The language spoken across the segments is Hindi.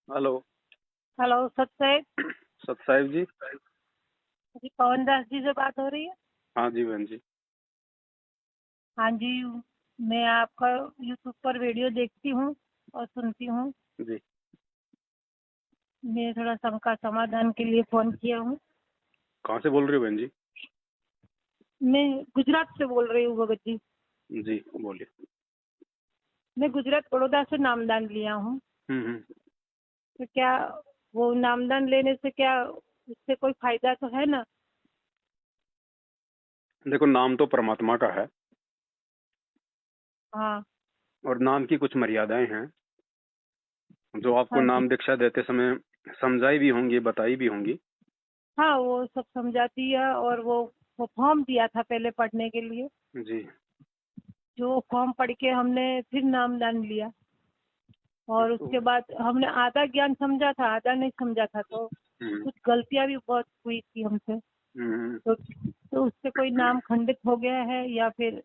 हेलो। हेलो सत्य सतसाहिब जी। जी, पवन दास जी से बात हो रही है। हाँ जी बहन जी। हाँ जी, मैं आपका यूट्यूब पर वीडियो देखती हूँ और सुनती हूँ। जी मैं थोड़ा शंका समाधान के लिए फ़ोन किया हूँ। कहाँ से बोल रही हो बहन जी? मैं गुजरात से बोल रही हूँ भगत जी। जी बोलिए। मैं गुजरात बड़ौदा से नामदान लिया हूँ। हम्म। तो क्या वो नामदान लेने से क्या उससे कोई फायदा तो है ना? देखो, नाम तो परमात्मा का है हाँ। और नाम की कुछ मर्यादाएं हैं जो आपको हाँ जी। नाम दीक्षा देते समय समझाई भी होंगी, बताई भी होंगी। हाँ, वो सब समझाती है और वो फॉर्म दिया था पहले पढ़ने के लिए। जी। जो फॉर्म पढ़ के हमने फिर नामदान लिया और तो उसके बाद हमने आधा ज्ञान समझा था, आधा नहीं समझा था, तो हम्म कुछ गलतियां भी बहुत हुई थी हमसे। हम्म। तो उससे कोई नाम खंडित हो गया है या फिर?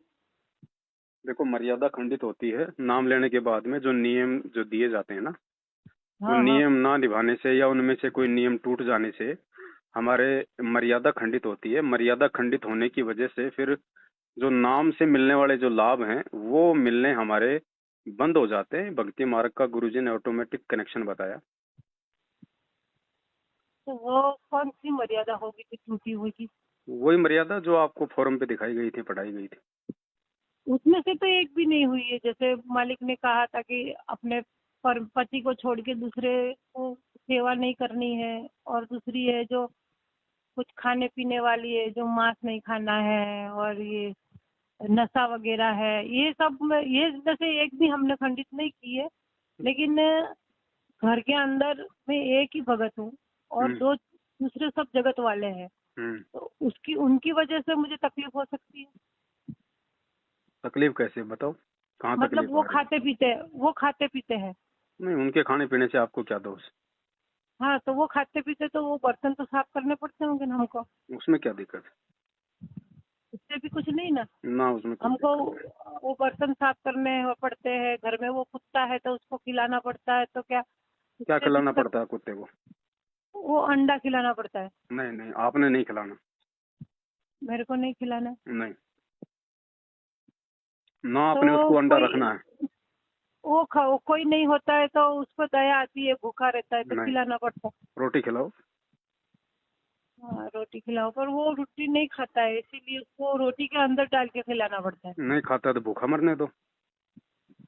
देखो, मर्यादा खंडित होती है नाम लेने के बाद में। जो नियम जो दिए जाते हैं ना, वो हाँ हाँ। नियम ना निभाने से या उनमें से कोई नियम टूट जाने से हमारे मर्यादा खंडित होती है। मर्यादा खंडित होने की वजह से फिर जो नाम से मिलने वाले जो लाभ हैं वो मिलने हमारे बंद हो जाते हैं। भक्ति मार्ग का गुरुजी ने ऑटोमेटिक कनेक्शन बताया। तो वो कौन सी मर्यादा होगी जो टूटी हुई की? वही मर्यादा जो आपको फोरम पे दिखाई गई थी, पढ़ाई गई थी। उसमें से तो एक भी नहीं हुई है। जैसे मालिक ने कहा था कि अपने पति को छोड़ के दूसरे को सेवा नहीं करनी है, और दूसरी है जो कुछ खाने पीने वाली है, जो मांस नहीं खाना है, और ये नशा वगैरह है, ये सब ये जैसे एक भी हमने खंडित नहीं की है। लेकिन घर के अंदर मैं एक ही भगत हूँ और हम्म दो दूसरे सब जगत वाले हैं। हम्म। तो उसकी उनकी वजह से मुझे तकलीफ हो सकती है। तकलीफ कैसे बताओ? कहाँ मतलब तकलीफ आ रही है? वो खाते पीते हैं। नहीं, उनके खाने पीने से आपको क्या दोष? हाँ, तो वो खाते पीते तो वो बर्तन तो साफ करने पड़ते होंगे ना हमको। उसमें क्या दिक्कत उससे भी कुछ नहीं ना। है? ना, उसमें कुछ हमको दिक्कत नहीं। वो बर्तन साफ करने पड़ते हैं, घर में वो कुत्ता है तो उसको खिलाना पड़ता है, तो क्या क्या उससे खिलाना दिक्कत? पड़ता है कुत्ते को? वो अंडा खिलाना पड़ता है। नहीं नहीं, आपने नहीं खिलाना। मेरे को नहीं खिलाना। नहीं, ना आपने तो उसको अंडा कोई रखना है। कोई नहीं होता है तो उसको दया आती है, भूखा रहता है तो नहीं, खिलाना पड़ता है। रोटी खिलाओ। हाँ, रोटी खिलाओ, पर वो रोटी नहीं खाता है, इसीलिए उसको रोटी के अंदर डाल के खिलाना पड़ता है। नहीं खाता तो भूखा मरने दो।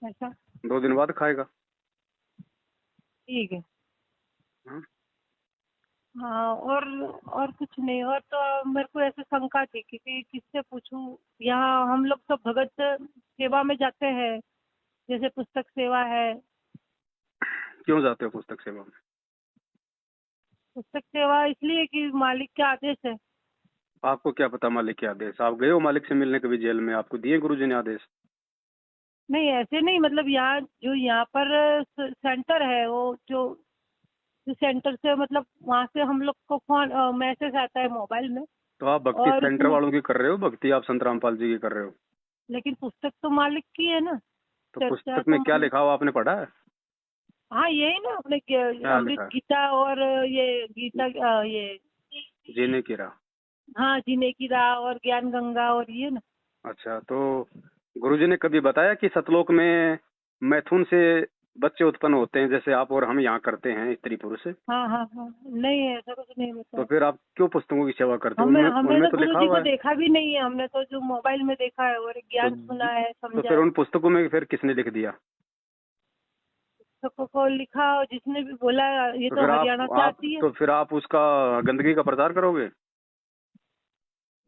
ऐसा? 2 दिन बाद खाएगा। ठीक है। हाँ? हाँ, और कुछ नहीं। और तो मेरे को ऐसे शंका थी कि किससे पूछूं। यहाँ हम लोग तो भगत सेवा में जाते हैं, जैसे पुस्तक सेवा है। क्यों जाते हो पुस्तक सेवा में? पुस्तक सेवा इसलिए कि मालिक के आदेश है। आपको क्या पता मालिक के आदेश? आप गए हो मालिक से मिलने कभी जेल में? आपको दिए गुरुजी ने आदेश? नहीं, ऐसे नहीं, मतलब यहाँ पर सेंटर है, वो जो सेंटर से, मतलब वहाँ से हम लोग को फोन मैसेज आता है मोबाइल में। तो आप भक्ति और सेंटर उसमें, वालों की कर रहे हो? भक्ति आप संत रामपाल जी की कर रहे हो? लेकिन पुस्तक तो मालिक की है ना। तो चर्चा पुस्तक तो में क्या मालिक। लिखा हुआ आपने पढ़ा है? हाँ, यही ना अपने क्या अमृत लिखा है? गीता, और ये गीता, ये। जीने की राह। हाँ, जीने की राह और ज्ञान गंगा और ये ना। अच्छा, तो गुरुजी ने कभी बताया कि सतलोक में मैथुन से बच्चे उत्पन्न होते हैं जैसे आप और हम यहाँ करते हैं, स्त्री पुरुष? हाँ हाँ हाँ, नहीं ऐसा कुछ नहीं तो बताया। फिर आप क्यों पुस्तकों की सेवा करते हो? हमें उनमें हमें उनमें तो तो गुरु लिखा जी हुआ को है। देखा भी नहीं है, हमने तो जो मोबाइल में देखा है और तो ज्ञान सुना है, तो समझा फिर है। उन पुस्तकों में फिर किसने लिख दिया? सबको को लिखा, और जिसने भी बोला, ये तो तो फिर हरियाणा से आती है। आप उसका गंदगी का प्रचार करोगे?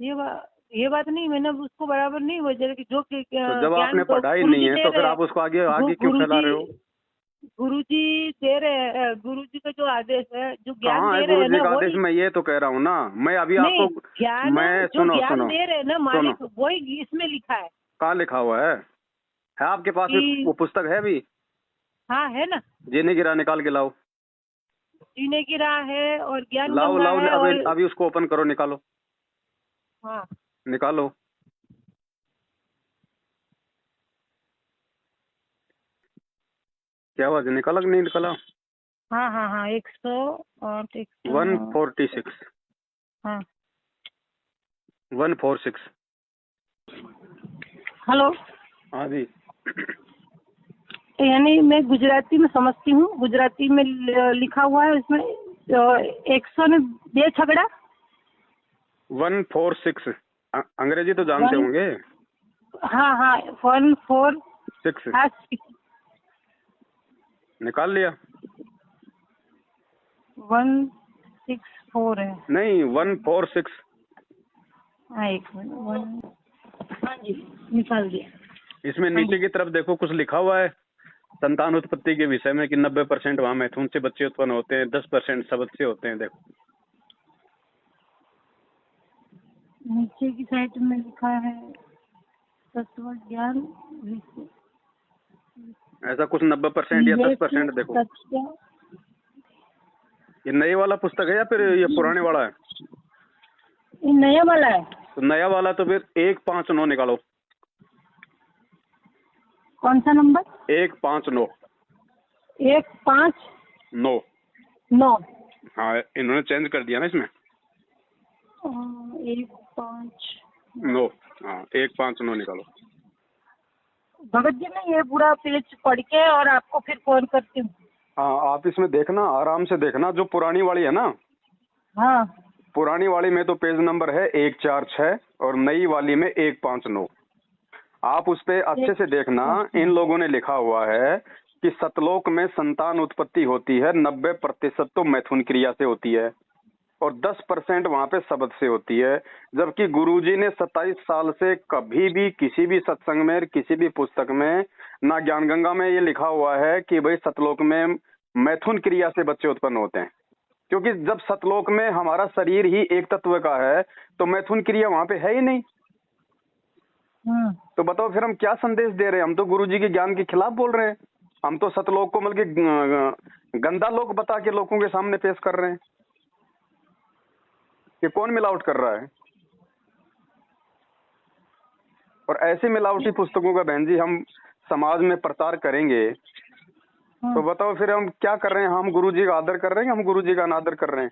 ये बात नहीं, मैंने उसको बराबर नहीं बोला कि जो तो जब ज्ञान आपने पढ़ा ही गुरु नहीं जी है दे तो फिर रहे हैं। आप उसको आगे आगे क्यों गुरु फैला जी रहे हो? गुरु जी दे रहे हैं, गुरु जी का जो आदेश है, जो ज्ञान कहाँ है दे रहे गुरु हैं जी ना, का आदेश? वही। मैं ये तो कह रहा हूँ ना, मैं अभी नहीं, आपको। ज्ञान, मैं जो सुनो ज्ञान सुनो दे रहे हैं ना सुनो, मालिक, वही इसमें लिखा है कहाँ लिखा हुआ है आपके पास भी वो कि। पुस्तक है भी? हाँ, है ना। जीने की राह निकाल के लाओ। जीने की राह है और ज्ञान लाओ गंगा लाओ, है अभी और। अभी उसको ओपन करो, निकालो। हाँ, निकालो। क्या आवाज, निकाला कि नहीं निकाला? हाँ हाँ हाँ 146 हाँ 146। हेलो। हाँ जी। यानी मैं गुजराती में समझती हूँ, गुजराती में लिखा हुआ है इसमें 102 छगड़ा 146। अंग्रेजी तो जानते होंगे। हाँ हाँ 146 निकाल लिया। 164 है। नहीं 146। हाँ एक मिनट। हाँ जी निकाल दिया। इसमें नीचे की तरफ देखो कुछ लिखा हुआ है संतान उत्पत्ति के विषय में कि 90% वहाँ मैथुन से बच्चे उत्पन्न होते हैं, 10% शब्द से होते हैं। देखो नीचे की साइड में लिखा है तत्व ज्ञान ऐसा कुछ 90% या 10%। देखो ये नए वाला पुस्तक है या फिर ये पुराने वाला है? ये नया वाला है। तो नया वाला तो फिर 159 निकालो। कौन सा नंबर? 159। 159। हाँ इन्होंने चेंज कर दिया ना इसमें। 159। हाँ 159 निकालो। भगत जी मैं ये पूरा पेज पढ़ के और आपको फिर फोन करती हूँ। हाँ आप इसमें देखना, आराम से देखना। जो पुरानी वाली है ना, हाँ पुरानी वाली में तो पेज नंबर है 146 और नई वाली में 159। आप उस पे अच्छे से देखना। इन लोगों ने लिखा हुआ है कि सतलोक में संतान उत्पत्ति होती है, 90% तो मैथुन क्रिया से होती है और 10% वहाँ पे शब्द से होती है। जबकि गुरुजी ने 27 साल से कभी भी किसी भी सत्संग में, किसी भी पुस्तक में, ना ज्ञान गंगा में ये लिखा हुआ है कि भाई सतलोक में मैथुन क्रिया से बच्चे उत्पन्न होते हैं। क्योंकि जब सतलोक में हमारा शरीर ही एक तत्व का है तो मैथुन क्रिया वहाँ पे है ही नहीं। तो बताओ फिर हम क्या संदेश दे रहे हैं? हम तो गुरुजी के ज्ञान के खिलाफ बोल रहे हैं। हम तो सतलोक को मतलब गंदा लोग बता के लोगों के सामने पेश कर रहे हैं कि कौन मिलावट कर रहा है। और ऐसी मिलावटी पुस्तकों का बहन जी हम समाज में प्रचार करेंगे तो बताओ फिर हम क्या कर रहे हैं? हम गुरुजी का आदर कर रहे हैं, हम गुरुजी का अनादर कर रहे हैं।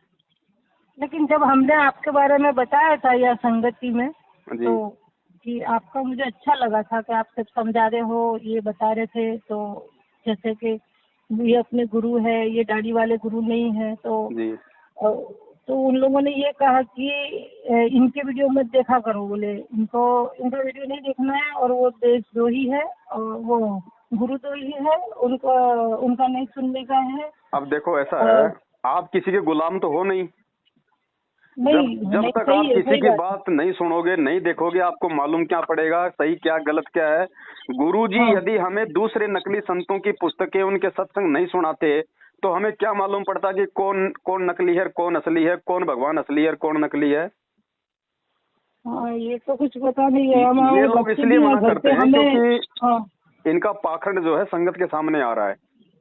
लेकिन जब हमने आपके बारे में बताया था या संगति में जी। तो कि आपका मुझे अच्छा लगा था कि आप सब समझा रहे हो, ये बता रहे थे। तो जैसे कि ये अपने गुरु है, ये दाढ़ी वाले गुरु नहीं है। तो उन लोगों ने ये कहा कि इनके वीडियो मत देखा करो, बोले इनका वीडियो नहीं देखना है और वो देशद्रोही है और वो गुरुद्रोही है, उनका नहीं सुनने का है। अब देखो ऐसा है, आप किसी के गुलाम तो हो नहीं। जब तक आप किसी की बात नहीं सुनोगे, नहीं देखोगे, आपको मालूम क्या पड़ेगा सही क्या गलत क्या है। गुरुजी यदि हमें दूसरे नकली संतों की पुस्तकें, उनके सत्संग नहीं सुनाते तो हमें क्या मालूम पड़ता कि कौन कौन नकली है, कौन असली है, कौन भगवान असली है, कौन नकली है। ये तो कुछ पता नहीं है। ये लोग इसलिए मना करते हैं क्योंकि इनका पाखंड जो है संगत के सामने आ रहा है।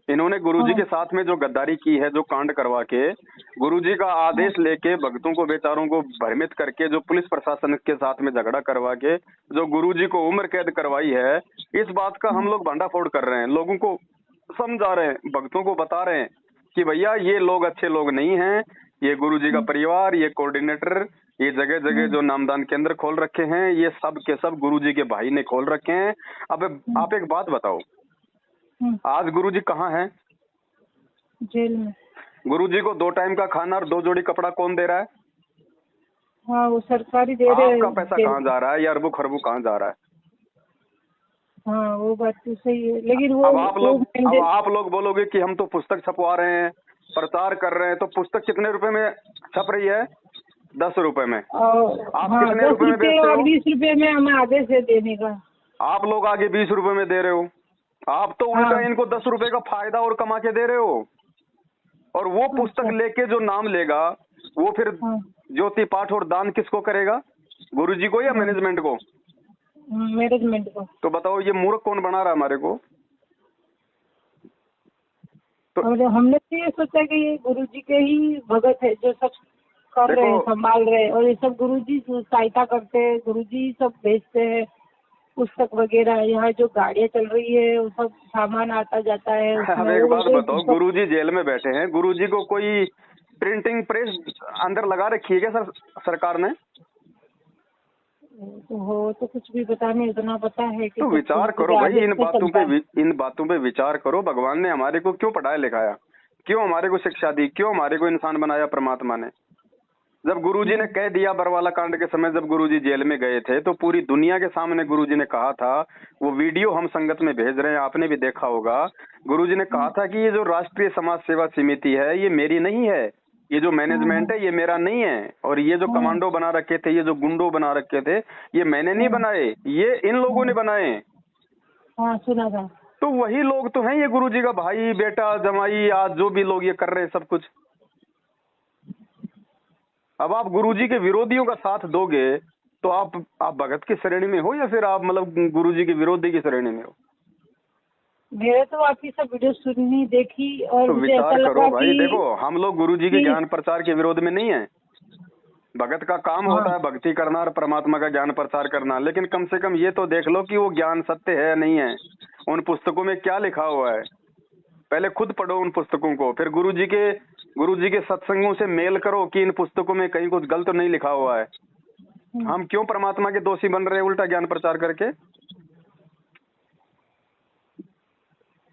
इन्होंने गुरुजी के साथ में जो गद्दारी की है, जो कांड करवा के, गुरुजी का आदेश लेके भक्तों को, बेचारों को भ्रमित करके, जो पुलिस प्रशासन के साथ में झगड़ा करवा के जो गुरुजी को उम्र कैद करवाई है, इस बात का हम लोग भांडाफोड़ कर रहे हैं। लोगों को समझा रहे हैं, भक्तों को बता रहे हैं कि भैया ये लोग अच्छे लोग नहीं हैं। ये गुरुजी का परिवार, ये कोऑर्डिनेटर, ये जगह जगह जो नामदान केंद्र खोल रखे हैं, ये सब के सब गुरुजी के भाई ने खोल रखे हैं। अब आप एक बात बताओ, आज गुरुजी कहाँ हैं? जेल में। गुरुजी को 2 टाइम का खाना और 2 जोड़ी कपड़ा कौन दे रहा है? हाँ वो सरकारी दे रहे हैं। आपका पैसा कहाँ जा रहा है? ये अरबों खरबों कहाँ जा रहा है? हाँ वो बात तो सही है, लेकिन वो अब आप लोग बोलोगे कि हम तो पुस्तक छपवा रहे हैं, प्रचार कर रहे हैं, तो पुस्तक कितने रुपए में छप रही है? 10 रुपए में। आप कितने रुपए में बेचते हो? 20 रुपए में हमें आदेश है देने का। आप लोग आगे 20 रुपए में दे रहे हो। आप तो उल्टा इनको 10 रुपए का फायदा और कमा के दे रहे हो। और वो पुस्तक लेके जो नाम लेगा वो फिर ज्योति पाठ और दान किसको करेगा? गुरुजी को या मैनेजमेंट को? मैनेजमेंट को। तो बताओ ये मूर्ख कौन बना रहा है हमारे को? तो हमने तो ये सोचा कि ये गुरुजी के ही भगत है जो सब कर रहे हैं, संभाल रहे हैं, और ये सब गुरुजी सहायता करते हैं, गुरुजी सब भेजते हैं। पुस्तक वगैरह, यहाँ जो गाड़ियाँ चल रही है वो सब सामान आता जाता है अब उसमें। एक वो बात बताओ, गुरुजी जेल में बैठे हैं, गुरुजी को कोई प्रिंटिंग प्रेस अंदर लगा रखी है क्या सर सरकार ने? तो हो तो कुछ भी पता नहीं, उतना पता है कि तो सब विचार गुरु करो के भाई, आदेश से चलता है। इन बातों पे विचार करो। भगवान ने हमारे को क्यों पढ़ाया लिखाया, क्यों हमारे को शिक्षा दी, क्यों हमारे को इंसान बनाया परमात्मा ने? जब गुरुजी ने कह दिया बरवाला कांड के समय, जब गुरुजी जेल में गए थे तो पूरी दुनिया के सामने गुरुजी ने कहा था, वो वीडियो हम संगत में भेज रहे हैं, आपने भी देखा होगा। गुरुजी ने कहा था कि ये जो राष्ट्रीय समाज सेवा समिति है ये मेरी नहीं है, ये जो मैनेजमेंट है ये मेरा नहीं है, और ये जो कमांडो बना रखे थे, ये जो गुंडो बना रखे थे, ये मैंने नहीं बनाए, ये इन लोगों ने बनाए। हाँ सुना था। तो वही लोग तो हैं ये गुरुजी का भाई बेटा जमाई, आज जो भी लोग ये कर रहे हैं सब कुछ। अब आप गुरुजी के विरोधियों का साथ दोगे तो आप भगत की श्रेणी में हो या फिर आप मतलब गुरुजी के विरोधी की श्रेणी में हो? मेरे तो आपकी सब वीडियो सुनी देखी और तो मुझे ऐसा विचार करो लगा भाई। कि देखो हम लोग गुरुजी के ज्ञान प्रचार के विरोध में नहीं है, भगत का काम होता है भक्ति करना और परमात्मा का ज्ञान प्रचार करना, लेकिन कम से कम ये तो देख लो कि वो ज्ञान सत्य है या नहीं है, उन पुस्तकों में क्या लिखा हुआ है। पहले खुद पढ़ो उन पुस्तकों को, फिर गुरुजी के सत्संगों से मेल करो कि इन पुस्तकों में कहीं कुछ गलत नहीं लिखा हुआ है। हम क्यों परमात्मा के दोषी बन रहे हैं उल्टा ज्ञान प्रचार करके?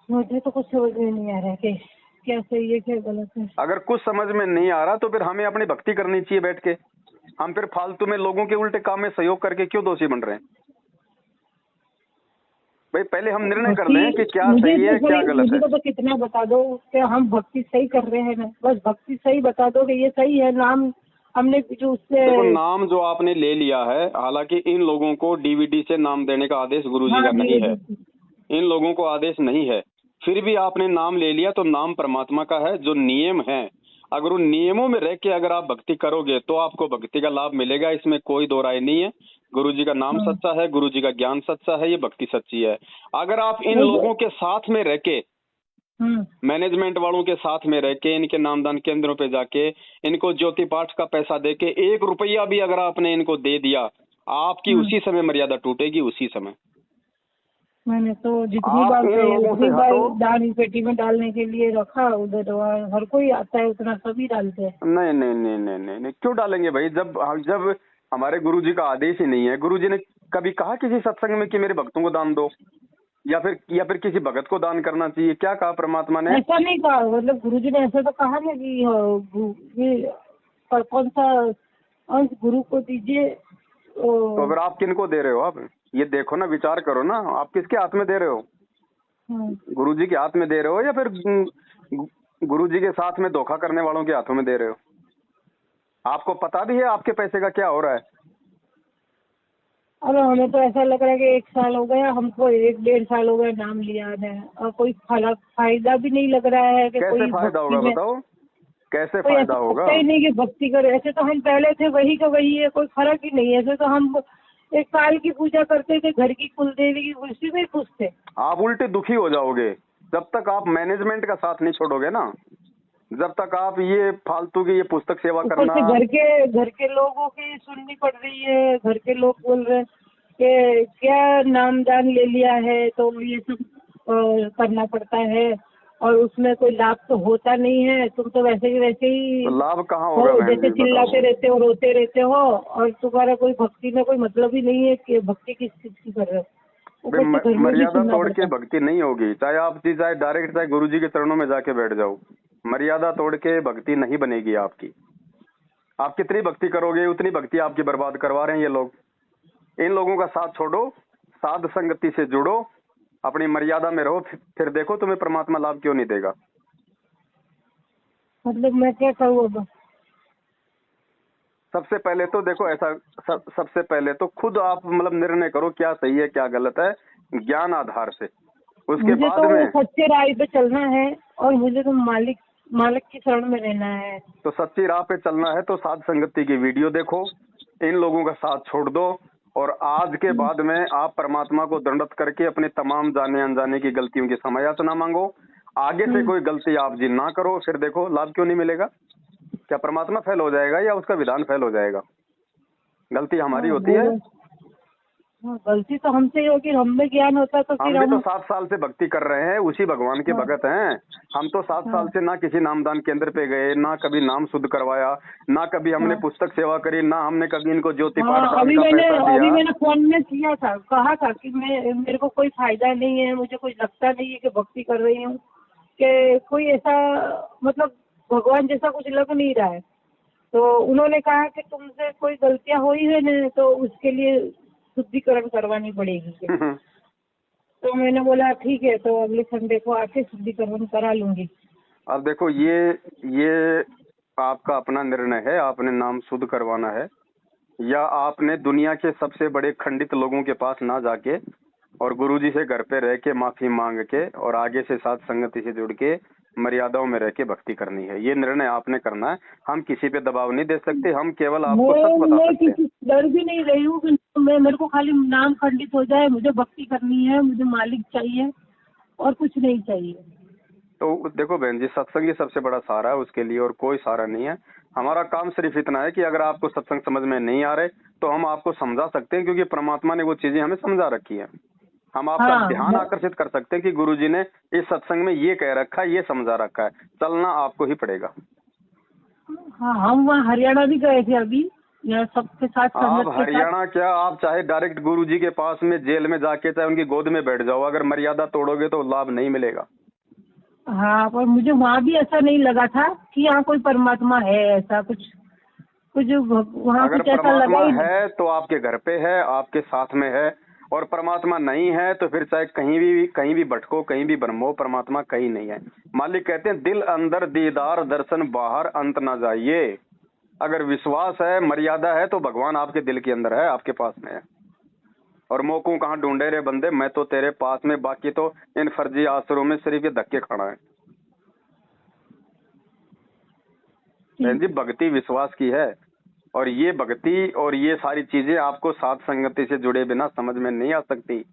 मुझे तो कुछ समझ में नहीं आ रहा है कि क्या सही है क्या गलत है। अगर कुछ समझ में नहीं आ रहा तो फिर हमें अपनी भक्ति करनी चाहिए बैठ के। हम फिर फालतू में लोगों के उल्टे काम में सहयोग करके क्यों दोषी बन रहे हैं? भाई पहले हम निर्णय कर लें कि क्या सही है क्या गलत है। मुझे तो कितना बता दो कि हम भक्ति सही कर रहे हैं ना, बस भक्ति सही बता दो कि ये सही है। नाम हमने जो उससे देखो नाम जो आपने ले लिया है, हालांकि इन लोगों को डीवीडी से नाम देने का आदेश गुरुजी का नहीं है, इन लोगों को आदेश नहीं है, फिर भी आपने नाम ले लिया तो नाम परमात्मा का है। जो नियम है, अगर उन नियमों में रह के अगर आप भक्ति करोगे तो आपको भक्ति का लाभ मिलेगा, इसमें कोई दो राय नहीं है। गुरुजी का नाम सच्चा है, गुरुजी का ज्ञान सच्चा है, ये भक्ति सच्ची है। अगर आप इन लोगों के साथ में रह के, मैनेजमेंट वालों के साथ में रह के, इनके नामदान केंद्रों पे जाके इनको ज्योति पाठ का पैसा दे के 1 रुपया भी अगर आपने इनको दे दिया, आपकी उसी समय मर्यादा टूटेगी, उसी समय। मैंने तो जितनी बार दान पेटी में डालने के लिए रखा, उधर हर कोई आता है उतना सभी डालते हैं। नहीं नहीं नहीं नहीं नहीं नहीं, क्यों डालेंगे भाई? जब हमारे गुरुजी का आदेश ही नहीं है। गुरुजी ने कभी कहा किसी सत्संग में कि मेरे भक्तों को दान दो, या फिर किसी भगत को दान करना चाहिए? क्या कहा परमात्मा ने? ऐसा नहीं कहा, मतलब गुरुजी ने ऐसा तो कहा ना कि ये कौन सा अंश गुरु को दीजिए। तो अगर आप किन को दे रहे हो? आप ये देखो ना, विचार करो ना, आप किसके हाथ में दे रहे हो? गुरुजी के हाथ में दे रहे हो या फिर गुरुजी के साथ में धोखा करने वालों के हाथों में दे रहे हो? आपको पता भी है आपके पैसे का क्या हो रहा है? अरे हमें तो ऐसा लग रहा है कि 1 साल हो गया हमको, 1-1.5 साल हो गया नाम लिया है और कोई फायदा भी नहीं लग रहा है कि कैसे फायदा होगा बताओ? कैसे फायदा होगा? ही नहीं कि भक्ति करे। ऐसे तो हम पहले थे वही का वही है, कोई फर्क ही नहीं है। ऐसे तो हम 1 साल की पूजा करते थे, घर की कुलदेवी की, उसी में खुश थे। आप उल्टे दुखी हो जाओगे जब तक आप मैनेजमेंट का साथ नहीं छोड़ोगे ना, जब तक आप ये फालतू की ये पुस्तक सेवा करना। घर के लोगों की सुननी पड़ रही है, घर के लोग बोल रहे हैं कि क्या नामदान ले लिया है तो ये सब करना पड़ता है और उसमें कोई लाभ तो होता नहीं है, तुम तो वैसे ही तो लाभ कहाँ होगा? जैसे चिल्लाते रहते हो, रोते रहते हो और तुम्हारा कोई भक्ति में कोई मतलब ही नहीं है कि भक्ति किस चीज की कर रहे हो। मर्यादा तोड़ के भक्ति नहीं होगी, चाहे आप चाहे डायरेक्ट चाहे गुरुजी के चरणों में जाके बैठ जाओ, मर्यादा तोड़ के भक्ति नहीं बनेगी आपकी। आप कितनी भक्ति करोगे उतनी भक्ति आपकी बर्बाद करवा रहे हैं ये लोग। इन लोगों का साथ छोड़ो, साध संगति से जुड़ो, अपनी मर्यादा में रहो, फिर देखो तुम्हें परमात्मा लाभ क्यों नहीं देगा। मतलब मैं क्या कहूँ अब? सबसे पहले तो देखो ऐसा, सबसे पहले तो खुद आप मतलब निर्णय करो क्या सही है क्या गलत है, ज्ञान आधार से। उसके बाद तो में सच्चे राह पे चलना है और मुझे तो मालिक की शरण में रहना है। तो सच्ची राह पे चलना है तो साध संगति की वीडियो देखो, इन लोगों का साथ छोड़ दो और आज के बाद में आप परमात्मा को दंडवत करके अपने तमाम जाने अनजाने की गलतियों की क्षमा याचना मांगो। आगे से कोई गलती आप जी ना करो, फिर देखो लाभ क्यों नहीं मिलेगा। क्या परमात्मा फेल हो जाएगा या उसका विधान फेल हो जाएगा? गलती हमारी होती है। हाँ, गलती तो हमसे ही होगी, हमें ज्ञान होता तो हम फिर भी तो हम। 7 साल से भक्ति कर रहे हैं, उसी भगवान के हाँ, भगत हैं। हम तो 7 साल हाँ, से ना किसी नामदान केंद्र पे गए, ना कभी नाम शुद्ध करवाया, ना कभी हमने हाँ, पुस्तक सेवा करी, ना हमने कभी इनको ज्योति पाठ हाँ। दान का पैसा अभी दिया। मैंने फोन में किया था, कहा था कि मेरे को कोई फायदा नहीं है, मुझे कुछ लगता नहीं है कि भक्ति कर रही हूँ, कि कोई ऐसा मतलब भगवान जैसा कुछ लग नहीं रहा है। तो उन्होंने कहा कि तुमसे कोई गलतियां हुई है ना, तो उसके लिए शुद्धिकरण करवानी पड़ेगी। तो मैंने बोला ठीक है, तो अगले संडे को आके शुद्धिकरण करा लूंगी। अब देखो, ये आपका अपना निर्णय है, आपने नाम शुद्ध करवाना है या आपने दुनिया के सबसे बड़े खंडित लोगों के पास ना जाके और गुरुजी से घर पे रह के माफी मांग के और आगे से साथ संगति से जुड़ के मर्यादाओं में रह के भक्ति करनी है। ये निर्णय आपने करना है। हम किसी पे दबाव नहीं दे सकते, हम केवल आपको सच बता मैं सकते हैं। किसी डर भी नहीं रही हूँ कि मेरे को खाली नाम खंडित हो जाए, मुझे भक्ति करनी है, मुझे मालिक चाहिए और कुछ नहीं चाहिए। तो देखो बहन जी, सत्संग ही सबसे बड़ा सहारा है, उसके लिए और कोई सहारा नहीं है। हमारा काम सिर्फ इतना है कि अगर आपको सत्संग समझ में नहीं आ रहे तो हम आपको समझा सकते हैं, क्योंकि परमात्मा ने वो चीजें हमें समझा रखी है। हम आपका हाँ, ध्यान आकर्षित कर सकते हैं कि गुरुजी ने इस सत्संग में ये कह रखा है, ये समझा रखा है, चलना आपको ही पड़ेगा। हाँ, हम वहाँ हरियाणा भी गए थे अभी, यहाँ सबके साथ, आप संगत के साथ। हरियाणा क्या, आप चाहे डायरेक्ट गुरुजी के पास में जेल में जाके चाहे उनकी गोद में बैठ जाओ, अगर मर्यादा तोड़ोगे तो लाभ नहीं मिलेगा। हाँ, पर मुझे वहाँ भी ऐसा नहीं लगा था कि यहाँ कोई परमात्मा है, ऐसा कुछ कुछ वहाँ अगर कुछ ऐसा लगा परमात्मा ही नहीं। है तो आपके घर पे है, आपके साथ में है, और परमात्मा नहीं है तो फिर चाहे कहीं भी भटको, कहीं भी ब्रह्मो, परमात्मा कहीं नहीं है। मालिक कहते हैं, दिल अंदर दीदार दर्शन बाहर अंत ना जाइए। अगर विश्वास है, मर्यादा है, तो भगवान आपके दिल के अंदर है, आपके पास में है। और मोकू कहाँ ढूंढे रे बंदे, मैं तो तेरे पास में, बाकी तो इन फर्जी आसरों में सिर्फ ये धक्के खाना है। बहन जी, भक्ति विश्वास की है, और ये भक्ति और ये सारी चीजें आपको साथ संगति से जुड़े बिना समझ में नहीं आ सकती।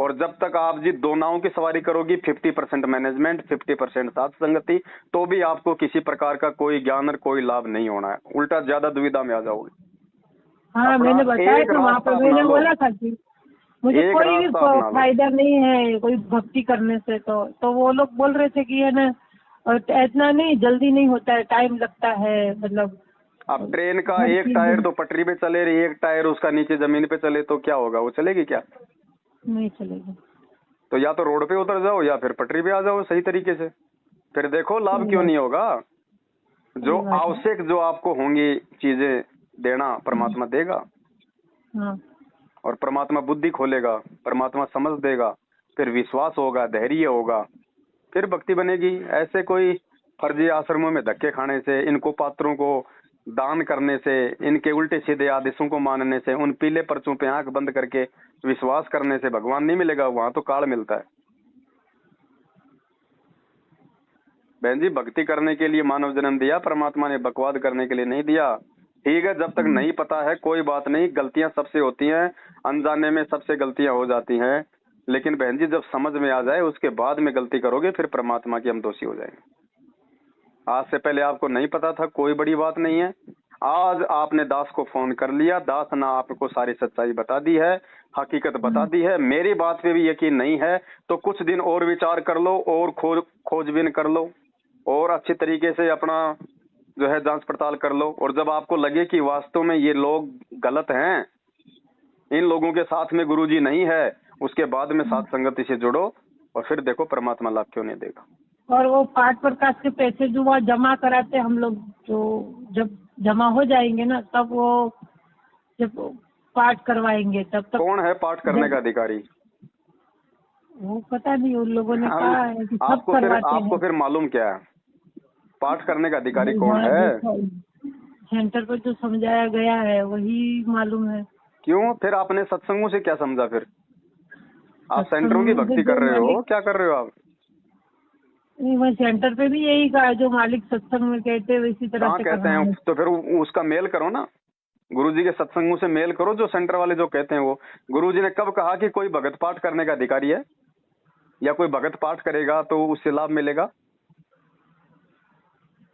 और जब तक आप जी दो नावों की सवारी करोगी, 50% मैनेजमेंट, 50% साथ संगति, तो भी आपको किसी प्रकार का कोई ज्ञान और कोई लाभ नहीं होना है, उल्टा ज्यादा दुविधा में आ जाओगे। हाँ, अपना मैंने बताया एक था वहाँ रास्ता पे, अपना मैंने लो, बोला था कि मुझे एक कोई भी रास्ता अपना लो। फायदा नहीं है कोई भक्ति करने से। तो वो लोग बोल रहे थे कि है ना, इतना नहीं, जल्दी नहीं होता है, टाइम लगता है, मतलब अब ट्रेन का हर एक चीज टायर तो पटरी पे चले रही, एक टायर उसका नीचे जमीन पे चले, तो क्या होगा, वो चलेगी क्या? नहीं चलेगी। तो या तो रोड पे उतर जाओ या फिर पटरी पे आ जाओ सही तरीके से, फिर देखो लाभ क्यों नहीं होगा। जो सही बात है। आवश्यक जो आपको होंगी चीजें देना, परमात्मा देगा। हाँ, और परमात्मा बुद्धि खोलेगा, परमात्मा समझ देगा, फिर विश्वास होगा, धैर्य होगा, फिर भक्ति बनेगी। ऐसे कोई फर्जी आश्रमों में धक्के खाने से, इनको पात्रों को दान करने से, इनके उल्टे सीधे आदेशों को मानने से, उन पीले पर्चों पे आंख बंद करके विश्वास करने से भगवान नहीं मिलेगा, वहां तो काल मिलता है। बहन जी, भक्ति करने के लिए मानव जन्म दिया परमात्मा ने, बकवाद करने के लिए नहीं दिया। ठीक है, जब तक नहीं पता है कोई बात नहीं, गलतियां सबसे होती हैं, अनजाने में सबसे गलतियां हो जाती हैं, लेकिन बहन जी जब समझ में आ जाए उसके बाद में गलती करोगे, फिर परमात्मा की हम दोषी हो जाएंगे। आज से पहले आपको नहीं पता था, कोई बड़ी बात नहीं है। आज आपने दास को फोन कर लिया, दास ने आपको सारी सच्चाई बता दी है, हकीकत बता दी है। मेरी बात पे भी यकीन नहीं है तो कुछ दिन और विचार कर लो, और खोजबीन कर लो, और अच्छी तरीके से अपना जो है जांच पड़ताल कर लो। और जब आपको लगे कि वास्तव में ये लोग गलत हैं, इन लोगों के साथ में गुरुजी नहीं है, उसके बाद में साथ संगति से जुड़ो, और फिर देखो परमात्मा लाभ क्यों नहीं देगा। और वो पाठ प्रकाश के पैसे जो वहाँ जमा कराते हम लोग, जो जब जमा हो जाएंगे ना, तब वो जब पाठ करवाएंगे तब तक। कौन है पाठ करने का अधिकारी? वो पता नहीं, उन लोगों ने कहा है कि सब आपको करवाते हैं। फिर मालूम क्या है, पाठ करने का अधिकारी कौन है? सेंटर पर जो समझाया गया है वही मालूम है। क्यों फिर आपने सत्संगों से क्या समझा? फिर आप सेंटरों की सत्संग से भक्ति जो कर रहे हो, मालिक, क्या कर रहे हो आप? नहीं, मैं सेंटर पे भी यही कहा, जो मालिक सत्संग में कहते हैं वैसी तरह कहाँ से कहते करना हैं? है। तो फिर उसका मेल करो ना, गुरुजी के सत्संगों से मेल करो, जो सेंटर वाले जो कहते हैं वो। गुरुजी ने कब कहा कि कोई भगत पाठ करने का अधिकारी है, या कोई भगत पाठ करेगा तो उससे लाभ मिलेगा?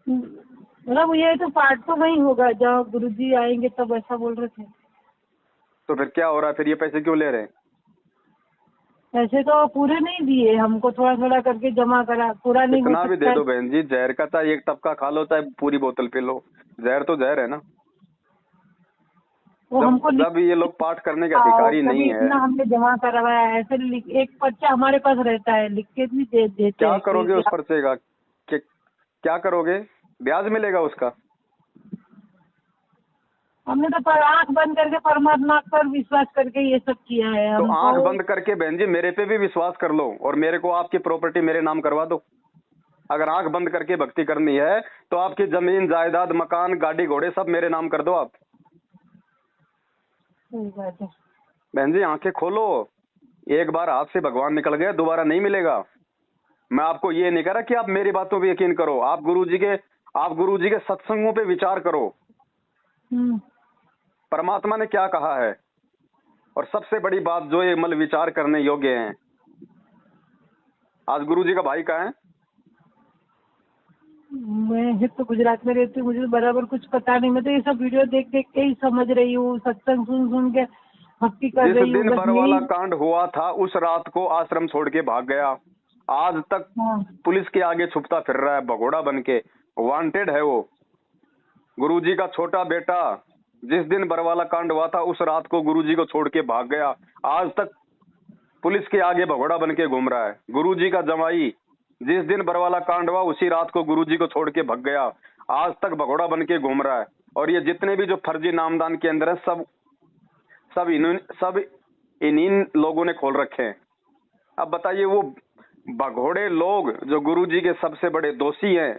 मतलब ये तो पाठ तो वही होगा जब गुरुजी आएंगे तब, ऐसा बोल रहे थे। तो फिर क्या हो रहा है, फिर ये पैसे क्यों ले रहे हैं? पैसे तो पूरे नहीं दिए हमको, थोड़ा थोड़ा करके जमा करा, पूरा नहीं हो कितना भी दे सकता दो बहन जी, जहर का चाहे एक टपका खा लो चाहे पूरी बोतल पी लो, जहर तो जहर है ना। वो हमको जब ये लोग पाठ करने के अधिकारी नहीं है। इतना हमने जमा करवाया है, ऐसे एक पर्चा हमारे पास रहता है, लिख के भी देते क्या हैं करोगे कि उस पर्चे का? क्या करोगे? ब्याज मिलेगा उसका? हमने तो पर आंख बंद करके परमात्मा पर विश्वास करके ये सब किया है। तो हमको आंख बंद करके बहन जी मेरे पे भी विश्वास कर लो और मेरे को आपकी प्रॉपर्टी मेरे नाम करवा दो। अगर आंख बंद करके भक्ति करनी है तो आपकी जमीन जायदाद मकान गाड़ी घोड़े सब मेरे नाम कर दो आप। सही बात है बहन जी आंखें खोलो, एक बार हाथ से भगवान निकल गया दोबारा नहीं मिलेगा। मैं आपको ये नहीं कह रहा कि आप मेरी बातों पे यकीन करो, आप गुरुजी के सत्संगों पे विचार करो। परमात्मा ने क्या कहा है, और सबसे बड़ी बात जो ये मतलब विचार करने योग्य है। आज गुरुजी का भाई कहाँ है? मैं तो गुजरात में रहती हूँ, मुझे बराबर कुछ पता नहीं। मैं तो ये सब वीडियो देख देख के ही समझ रही हूँ, सत्संग सुन सुन के भक्ति कर रही हूँ। जिस दिन बरवाला कांड हुआ था उस रात को आश्रम छोड़ के भाग गया, आज तक पुलिस के आगे छुपता फिर रहा है भगोड़ा बन के, वांटेड है वो। गुरुजी का छोटा बेटा जिस दिन बरवाला कांड हुआ था उस रात को गुरुजी को छोड़ के भाग गया, आज तक पुलिस के आगे भगोड़ा बन के घूम रहा है। गुरुजी का जमाई जिस दिन बरवाला कांड हुआ उसी रात को गुरुजी को छोड़ के भाग गया, आज तक भगोड़ा बन के घूम रहा है। और ये जितने भी जो फर्जी नामदान के अंदर है सब इन्हीं लोगों ने खोल रखे हैं। अब बताइए वो भगोड़े लोग जो गुरुजी के सबसे बड़े दोषी हैं,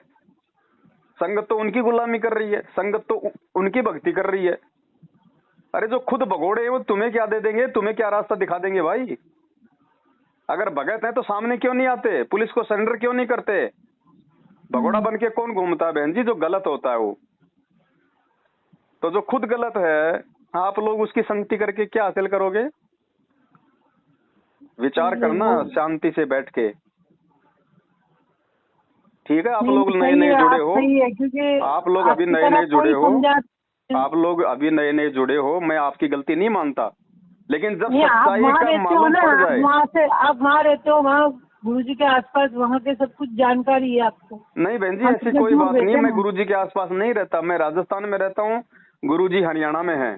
संगत तो उनकी गुलामी कर रही है, संगत तो उनकी भक्ति कर रही है। अरे जो खुद भगोड़े हैं वो तुम्हें क्या दे देंगे, तुम्हें क्या रास्ता दिखा देंगे भाई? अगर भगत है तो सामने क्यों नहीं आते, पुलिस को सरेंडर क्यों नहीं करते? भगोड़ा बन के कौन घूमता है बहन जी? जो गलत होता है वो। तो जो खुद गलत है आप लोग उसकी संगति करके क्या हासिल करोगे? विचार करना शांति से बैठ के। ठीक है, आप लोग नए नए जुड़े हो, आप लोग अभी नए नए जुड़े हो, आप लोग अभी नए नए जुड़े हो, मैं आपकी गलती नहीं मानता, लेकिन जब सच्चाई का मालूम पड़ जाए। वहाँ से आप वहाँ रहते हो, वहाँ गुरुजी के आसपास वहाँ के सब कुछ जानकारी है आपको? नहीं बहन जी ऐसी कोई बात नहीं है, मैं गुरुजी के आसपास नहीं रहता, मैं राजस्थान में रहता हूँ, गुरुजी हरियाणा में है।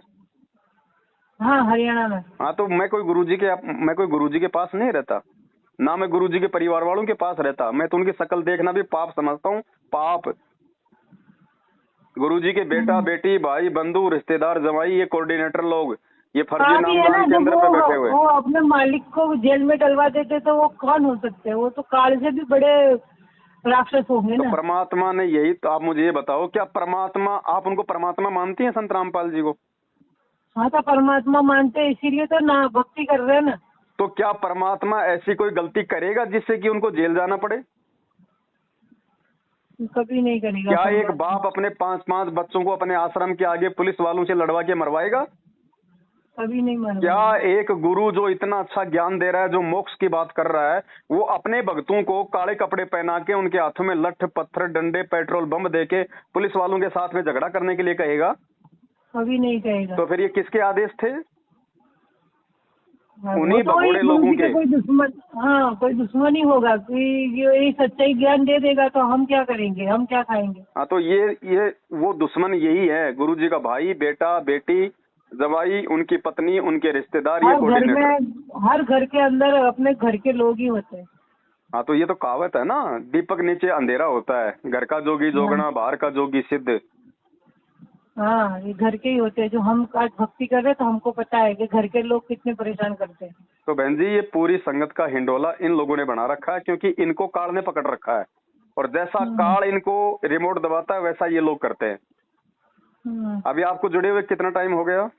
हाँ हरियाणा में। हाँ तो मैं कोई गुरुजी के पास नहीं रहता, ना मैं गुरुजी के परिवार वालों के पास रहता। मैं तो उनकी शक्ल देखना भी पाप समझता हूँ, पाप। गुरुजी के बेटा बेटी भाई बंधु रिश्तेदार जमाई ये कोऑर्डिनेटर लोग ये फर्जी नामदान के अंदर पे बैठे हुए। वो अपने मालिक को जेल में डलवा देते तो वो कौन हो सकते हैं? वो तो काल से भी बड़े राक्षस होंगे ना। तो परमात्मा ने यही तो, आप मुझे ये बताओ क्या परमात्मा, आप उनको परमात्मा मानती हैं संत रामपाल जी को? हाँ तो परमात्मा मानते हैं, इसीलिए तो ना भक्ति कर रहे हैं ना। तो क्या परमात्मा ऐसी कोई गलती करेगा जिससे कि उनको जेल जाना पड़े? कभी नहीं करेगा। क्या एक बाप अपने 5-5 बच्चों को अपने आश्रम के आगे पुलिस वालों से लड़वा के मरवाएगा? कभी नहीं मरवाएगा। क्या एक गुरु जो इतना अच्छा ज्ञान दे रहा है, जो मोक्ष की बात कर रहा है, वो अपने भक्तों को काले कपड़े पहना के उनके हाथों में लठ पत्थर डंडे पेट्रोल बम दे के पुलिस वालों के साथ में झगड़ा करने के लिए कहेगा? कभी नहीं कहेगा। तो फिर ये किसके आदेश थे? उन्हीं भगोड़े लोगों के। कोई दुश्मन, हाँ कोई दुश्मन ही होगा कि ये सच्चाई ज्ञान दे देगा तो हम क्या करेंगे, हम क्या खाएंगे? हाँ तो ये वो दुश्मन यही है, गुरुजी का भाई बेटा बेटी जवाई उनकी पत्नी उनके रिश्तेदार, ये कोऑर्डिनेटर। हर घर के अंदर अपने घर के लोग ही होते हैं। हाँ तो ये तो कहावत है ना, दीपक नीचे अंधेरा होता है, घर का जोगी जोगना बाहर का जोगी सिद्ध। हाँ ये घर के ही होते हैं। जो हम आज भक्ति कर रहे हैं तो हमको पता है कि घर के लोग कितने परेशान करते हैं। तो बहन जी ये पूरी संगत का हिंडोला इन लोगों ने बना रखा है, क्योंकि इनको काल ने पकड़ रखा है, और जैसा काल इनको रिमोट दबाता है वैसा ये लोग करते हैं। अभी आपको जुड़े हुए कितना टाइम हो गया?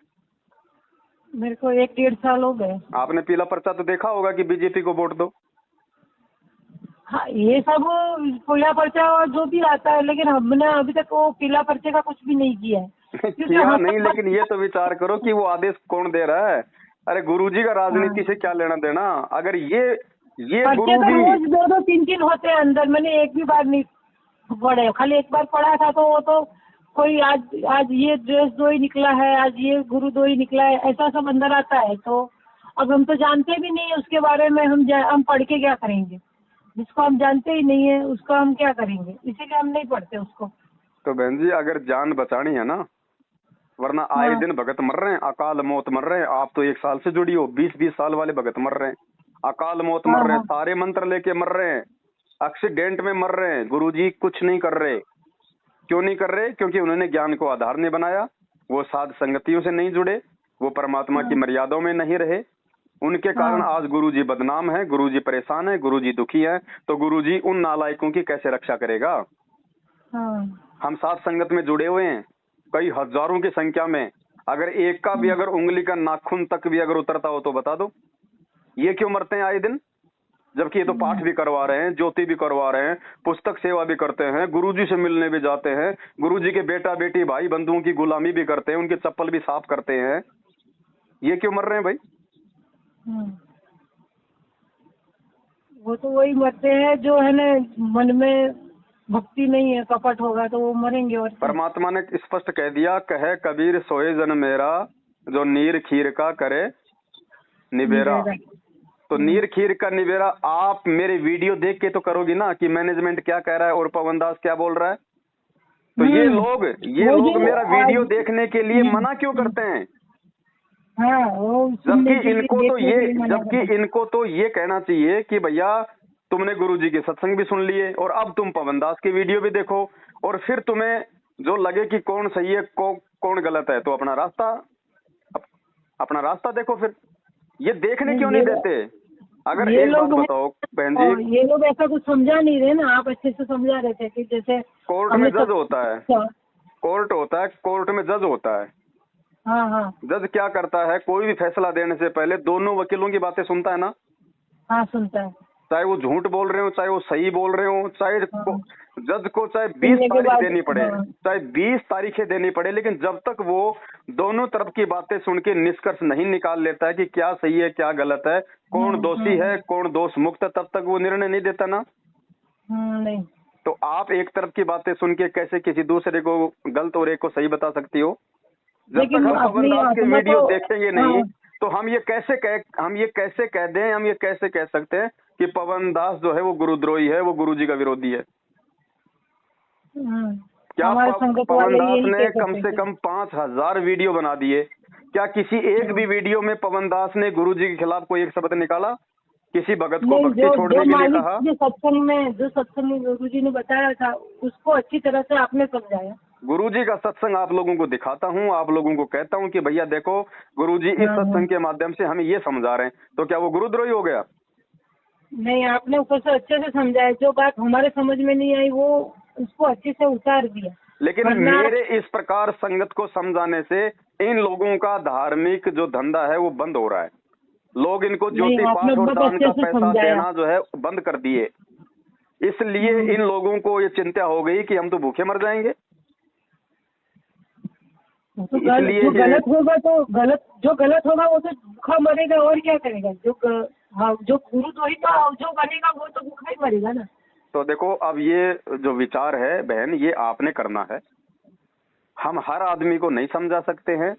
मेरे को 1-1.5 साल हो गए। आपने पीला पर्चा तो देखा होगा कि बीजेपी को वोट दो। हाँ ये सब पीला पर्चा जो भी आता है, लेकिन हमने अभी तक वो पीला पर्चे का कुछ भी नहीं किया है। किया नहीं, लेकिन ये तो विचार करो कि वो आदेश कौन दे रहा है। अरे गुरुजी का राजनीति से क्या लेना देना? अगर ये गुरु भी रोज 2-2, 3-3 होते हैं अंदर, मैंने एक भी बार नहीं पढ़े, खाली एक बार पढ़ा था तो वो तो कोई आज आज ये ड्रेस दो ही निकला है, आज ये गुरु दो ही निकला है, ऐसा सब अंदर आता है। तो अब हम तो जानते भी नहीं है उसके बारे में, हम पढ़ के क्या करेंगे? जिसको हम जानते ही नहीं है उसको हम क्या करेंगे, इसीलिए हम नहीं पढ़ते उसको। तो बहन जी अगर जान बचानी है ना, वरना आए हाँ। दिन भगत मर रहे हैं, अकाल मौत मर रहे हैं। आप तो 1 साल से जुड़ी हो, 20-20 साल वाले भगत मर रहे हैं, अकाल मौत हाँ, मर रहे हैं, हाँ। सारे मंत्र लेके मर रहे हैं, एक्सीडेंट में मर रहे हैं। गुरुजी कुछ नहीं कर रहे। क्यों नहीं कर रहे? क्योंकि उन्होंने ज्ञान को आधार नहीं बनाया, वो साध संगतियों से नहीं जुड़े, वो परमात्मा की मर्यादाओं में नहीं रहे। उनके कारण हाँ। आज गुरुजी बदनाम है, गुरुजी परेशान है, गुरुजी दुखी है। तो गुरुजी उन नालायकों की कैसे रक्षा करेगा? हाँ। हम साथ संगत में जुड़े हुए हैं, कई हजारों की संख्या में। अगर एक का भी अगर उंगली का नाखून तक भी अगर उतरता हो तो बता दो, ये क्यों मरते हैं आए दिन? जबकि ये तो पाठ भी करवा रहे हैं, ज्योति भी करवा रहे हैं, पुस्तक सेवा भी करते हैं, गुरुजी से मिलने भी जाते हैं, गुरुजी के बेटा बेटी भाई बंधुओं की गुलामी भी करते हैं, उनके चप्पल भी साफ करते हैं। ये क्यों मर रहे हैं भाई? वो तो वही मरते हैं जो है ना, मन में भक्ति नहीं है, कपट होगा तो वो मरेंगे। और परमात्मा ने स्पष्ट कह दिया, कहे कबीर सोए जन मेरा, जो नीर खीर का करे निबेरा। तो नीर खीर का निबेरा आप मेरे वीडियो देख के तो करोगी ना कि मैनेजमेंट क्या कह रहा है और पवन दास क्या बोल रहा है। तो ये लोग मेरा वीडियो देखने के लिए मना क्यों करते हैं? हाँ, जबकि इनको तो ये कहना चाहिए कि भैया तुमने गुरुजी के सत्संग भी सुन लिए और अब तुम पवन दास की वीडियो भी देखो, और फिर तुम्हें जो लगे कि कौन सही है कौन गलत है तो अपना रास्ता देखो। फिर ये देखने क्यों नहीं देते? अगर एक बात बताओ बहन जी, ये लोग ऐसा कुछ समझा नहीं रहे ना, आप अच्छे से समझा रहे थे कि जैसे कोर्ट में जज होता है, कोर्ट में जज होता है। हाँ, हाँ। जज क्या करता है? कोई भी फैसला देने से पहले दोनों वकीलों की बातें सुनता है ना। हाँ, सुनता है। चाहे वो झूठ बोल रहे हो, चाहे वो सही बोल रहे हो, चाहे जज को चाहे 20 तारीख देनी पड़े, चाहे 20 तारीखें देनी पड़े, लेकिन जब तक वो दोनों तरफ की बातें सुन के निष्कर्ष नहीं निकाल लेता है कि क्या सही है क्या गलत है, कौन दोषी है कौन दोष मुक्त है, तब तक वो निर्णय नहीं देता ना। नहीं। तो आप एक तरफ की बातें सुन के कैसे किसी दूसरे को गलत और एक को सही बता सकती हो? जब तक हम पवन दास के वीडियो देखेंगे नहीं तो हम ये कैसे कह दें, हम ये कैसे कह सकते हैं कि पवन दास जो है वो गुरुद्रोही है, वो गुरुजी का विरोधी है? क्या पवन दास ने कम से कम 5000 वीडियो बना दिए? क्या किसी एक भी वीडियो में पवन दास ने गुरुजी के खिलाफ कोई एक शब्द निकाला? किसी भगत को भक्ति छोड़ने के लिए कहा? जो सत्संग में गुरुजी ने बताया था उसको अच्छी तरह से आपने समझाया। गुरुजी का सत्संग आप लोगों को दिखाता हूँ, आप लोगों को कहता हूँ कि भैया देखो गुरुजी इस सत्संग के माध्यम से हमें ये समझा रहे हैं, तो क्या वो गुरुद्रोही हो गया? नहीं, आपने ऊपर से अच्छे से समझाया, जो बात हमारे समझ में नहीं आई वो उसको अच्छे से उतार दिया। लेकिन मेरे इस प्रकार संगत को समझाने से इन लोगों का धार्मिक जो धंधा है वो बंद हो रहा है। लोग इनको ज्योति पाठ और दान का पैसा देना जो है बंद कर दिए, इसलिए इन लोगों को ये चिंता हो गई कि हम तो भूखे मर जाएंगे। तो जो गलत होगा जो गलत होगा वो तो भूखा मरेगा, और क्या करेगा? जो गुरु तो ही तो जो बनेगा वो तो भूखा ही मरेगा ना। तो देखो अब ये जो विचार है बहन, ये आपने करना है, हम हर आदमी को नहीं समझा सकते हैं।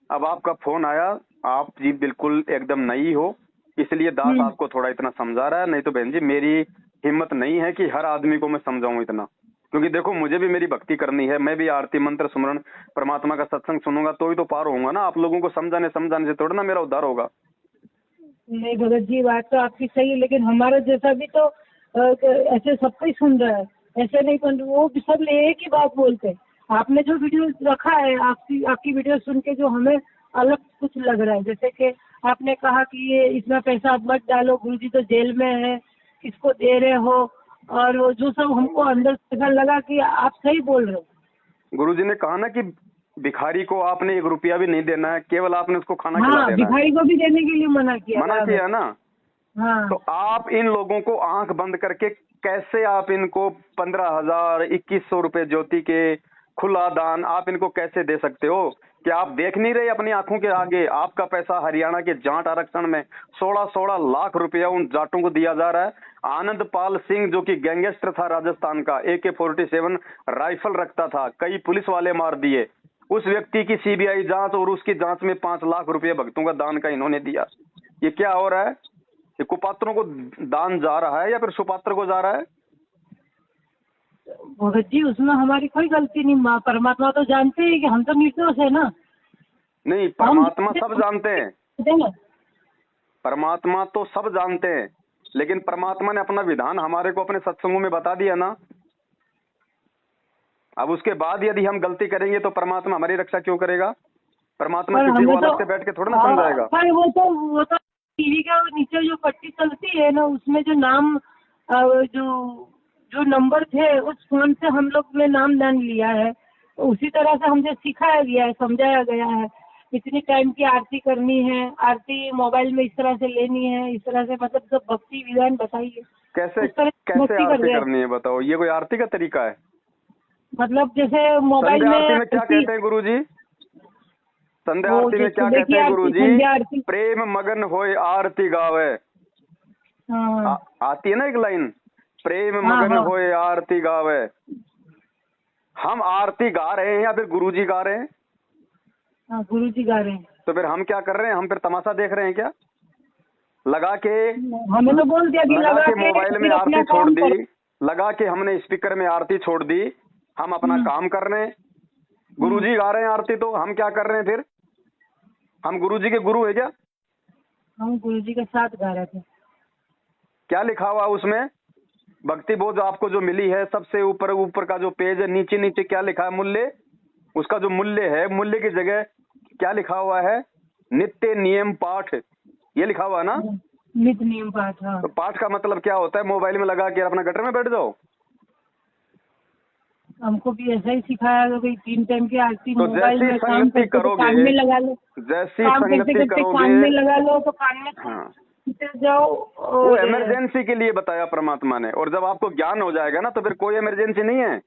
अब आपका फोन आया, आप जी बिल्कुल एकदम नई हो, इसलिए दास आपको थोड़ा इतना समझा रहा है, नहीं तो बहन जी मेरी हिम्मत नहीं है कि हर आदमी को मैं समझाऊं इतना, क्योंकि देखो मुझे भी मेरी भक्ति करनी है, मैं भी आरती मंत्र सुमरण परमात्मा का सत्संग सुनूंगा तो ही तो पार होऊंगा ना। आप लोगों को समझाने से थोड़ा ना मेरा उद्धार होगा। नहीं भगत जी, बात तो आपकी सही है, लेकिन हमारा जैसा भी तो ऐसे सबको ही सुन रहा है, ऐसे नहीं सुन, वो सब एक ही बात बोलते हैं। आपने जो वीडियो रखा है, आपकी वीडियो सुन के जो हमें अलग कुछ लग रहा है, जैसे कि आपने कहा कि ये इतना पैसा आप मत डालो, गुरुजी तो जेल में है, किसको दे रहे हो, और वो जो सब हमको अंदर से लगा कि आप सही बोल रहे हो। गुरुजी ने कहा ना कि भिखारी को आपने 1 रुपया भी नहीं देना है, केवल आपने उसको खाना खिला देना है। भिखारी को भी देने के लिए मना किया ना। हाँ। तो आप इन लोगों को आंख बंद करके कैसे आप इनको 15,000 2100 रुपए ज्योति के खुला दान आप इनको कैसे दे सकते हो? क्या आप देख नहीं रहे अपनी आंखों के आगे? आपका पैसा हरियाणा के जाट आरक्षण में 16-16 लाख रुपया उन जाटों को दिया जा रहा है। आनंद पाल सिंह जो कि गैंगस्टर था राजस्थान का, AK-47 राइफल रखता था, कई पुलिस वाले मार दिए, उस व्यक्ति की CBI जांच और उसकी जांच में 5 लाख रुपये भक्तों का दान का इन्होंने दिया। ये क्या हो रहा है? ये कुपात्रों को दान जा रहा है या फिर सुपात्र को जा रहा है? भगत जी उसमें हमारी कोई गलती नहीं, माँ परमात्मा तो जानते हैं कि हम तो निर्दोष है ना। नहीं, परमात्मा सब जानते हैं, ना परमात्मा तो सब जानते हैं, लेकिन परमात्मा ने अपना विधान हमारे को अपने सत्संगों में बता दिया ना। अब उसके बाद यदि हम गलती करेंगे तो परमात्मा हमारी रक्षा क्यों करेगा? परमात्मा किसी को अलग से बैठ के थोड़ा ना समझाएगा। पर वो तो टीवी के नीचे जो पट्टी चलती है ना, उसमें जो नाम जो नंबर थे उस फोन से हम लोग ने नाम दान लिया है, उसी तरह से हमसे सिखाया गया है, समझाया गया है। इतनी टाइम की आरती करनी है, आरती मोबाइल में इस तरह से लेनी है, इस तरह से मतलब सब भक्ति विधान बताइए। कैसे कैसे आरती करनी है बताओ? ये कोई आरती का तरीका है? मतलब जैसे मोबाइल आरती में क्या कहते हैं गुरुजी? संध्या आरती में क्या कहते हैं गुरुजी? प्रेम मगन होए आरती गावे। आती है ना एक लाइन, प्रेम मगन होए आरती गावे। हम आरती गा रहे हैं या फिर गुरुजी गा रहे हैं? गुरुजी गा रहे हैं। तो फिर हम क्या कर रहे हैं? हम फिर तमाशा देख रहे हैं क्या? लगा के हमें तो बोल दिया कि लगा के मोबाइल में आरती छोड़ दी, लगा के हमने स्पीकर में आरती छोड़ दी, हम अपना काम कर रहे हैं। गुरुजी गा रहे हैं आरती, तो हम क्या कर रहे हैं फिर? हम गुरुजी के गुरु है क्या? हम गुरुजी के साथ गा रहे थे। क्या लिखा हुआ उसमें? भक्ति बोध आपको जो मिली है, सबसे ऊपर ऊपर का जो पेज है, नीचे नीचे क्या लिखा है? मूल्य। उसका जो मूल्य है, मूल्य की जगह क्या लिखा हुआ है? नित्य नियम पाठ, ये लिखा हुआ है ना? नित्य नियम पाठ। हाँ। तो पाठ का मतलब क्या होता है? मोबाइल में लगा के अपना गटर में बैठ जाओ। हमको भी ऐसा ही सिखाया कि 3 टाइम की आरती तो मोबाइल में संगति करोगे, कान में लगा लो, जैसी संगति करोगे कान में लगा लो तो कान में जाओ। वो इमरजेंसी के लिए बताया परमात्मा ने, और जब आपको ज्ञान हो जाएगा ना तो फिर कोई इमरजेंसी नहीं है।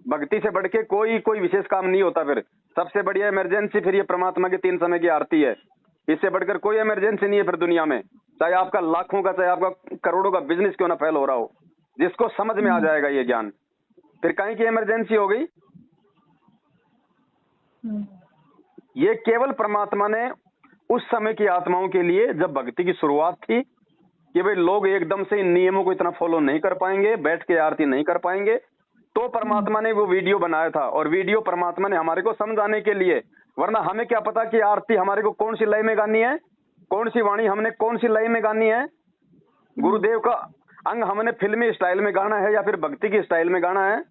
भक्ति से बढ़ के कोई विशेष काम नहीं होता। फिर सबसे बढ़िया इमरजेंसी फिर ये परमात्मा की 3 समय की आरती है। इससे बढ़कर कोई इमरजेंसी नहीं है फिर दुनिया में, चाहे आपका लाखों का, चाहे आपका करोड़ों का बिजनेस क्यों ना फेल हो रहा हो। जिसको समझ में आ जाएगा ये ज्ञान, फिर कहीं की इमरजेंसी हो गई। ये केवल परमात्मा ने उस समय की आत्माओं के लिए, जब भक्ति की शुरुआत थी, कि भाई लोग एकदम से इन नियमों को इतना फॉलो नहीं कर पाएंगे, बैठ के आरती नहीं कर पाएंगे, तो परमात्मा ने वो वीडियो बनाया था। और वीडियो परमात्मा ने हमारे को समझाने के लिए, वरना हमें क्या पता कि आरती हमारे को कौन सी लय में गानी है, कौन सी वाणी हमने कौन सी लय में गानी है। गुरुदेव का अंग हमने फिल्मी स्टाइल में गाना है या फिर भक्ति की स्टाइल में गाना है।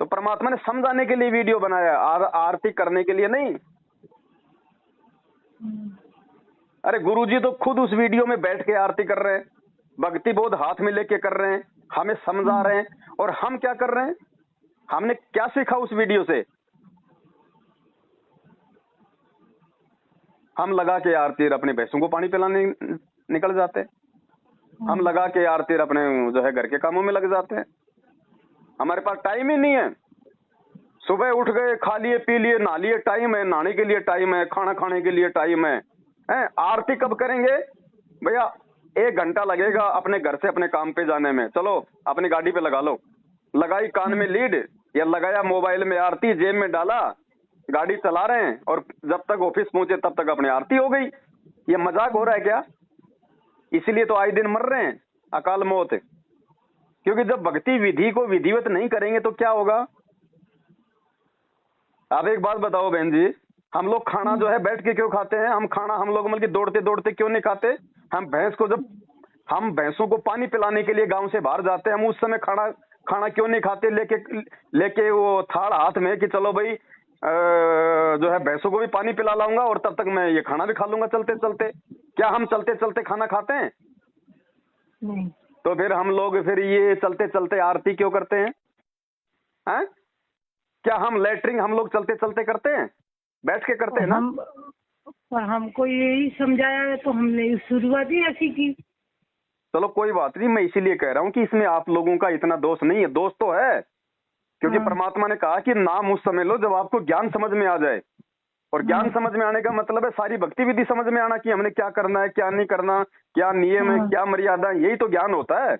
तो परमात्मा ने समझाने के लिए वीडियो बनाया, आरती करने के लिए नहीं। अरे गुरुजी तो खुद उस वीडियो में बैठ के आरती कर रहे हैं, भक्ति बोध हाथ में लेके कर रहे हैं, हमें समझा रहे हैं। और हम क्या कर रहे हैं? हमने क्या सीखा उस वीडियो से? हम लगा के आरती अपने भैंसों को पानी पिलाने निकल जाते हैं, हम लगा के आरती अपने जो है घर के कामों में लग जाते हैं। हमारे पास टाइम ही नहीं है। सुबह उठ गए, खा लिए पी लिए, नहा लिए, टाइम है, नहाने के लिए टाइम है, खाना खाने के लिए टाइम है। आरती कब करेंगे भैया? 1 घंटा लगेगा अपने घर से अपने काम पे जाने में, चलो अपनी गाड़ी पे लगा लो। लगाई कान में लीड या लगाया मोबाइल में आरती, जेब में डाला, गाड़ी चला रहे हैं, और जब तक ऑफिस पहुंचे तब तक अपनी आरती हो गई। ये मजाक हो रहा है क्या? इसीलिए तो आए दिन मर रहे हैं अकाल मौत, क्योंकि जब भक्ति विधि को विधिवत नहीं करेंगे तो क्या होगा? आप एक बात बताओ बहन जी, हम लोग खाना जो है बैठ के क्यों खाते हैं? हम खाना हम लोग मतलब दौड़ते दौड़ते क्यों नहीं खाते? हम भैंसों को पानी पिलाने के लिए गांव से बाहर जाते हैं, हम उस समय खाना क्यों नहीं खाते लेके वो थाल हाथ में कि चलो भाई जो है भैंसों को भी पानी पिला लाऊंगा और तब तक मैं ये खाना भी खा लूंगा चलते चलते। क्या हम चलते चलते खाना खाते हैं? नहीं। तो फिर हम लोग फिर ये चलते चलते आरती क्यों करते हैं? क्या हम लेटरिंग हम लोग चलते चलते करते हैं? बैठ के करते हैं ना? हमको यही समझाया है तो हमने शुरुआत ही ऐसी की। चलो कोई बात नहीं, मैं इसीलिए कह रहा हूँ कि इसमें आप लोगों का इतना दोष नहीं है। दोष तो है, क्योंकि परमात्मा ने कहा कि नाम उस समय लो जब आपको ज्ञान समझ में आ जाए। और ज्ञान समझ में आने का मतलब है सारी भक्ति विधि समझ में आना कि हमने क्या करना है, क्या नहीं करना, क्या नियम है, क्या मर्यादा है, यही तो ज्ञान होता है।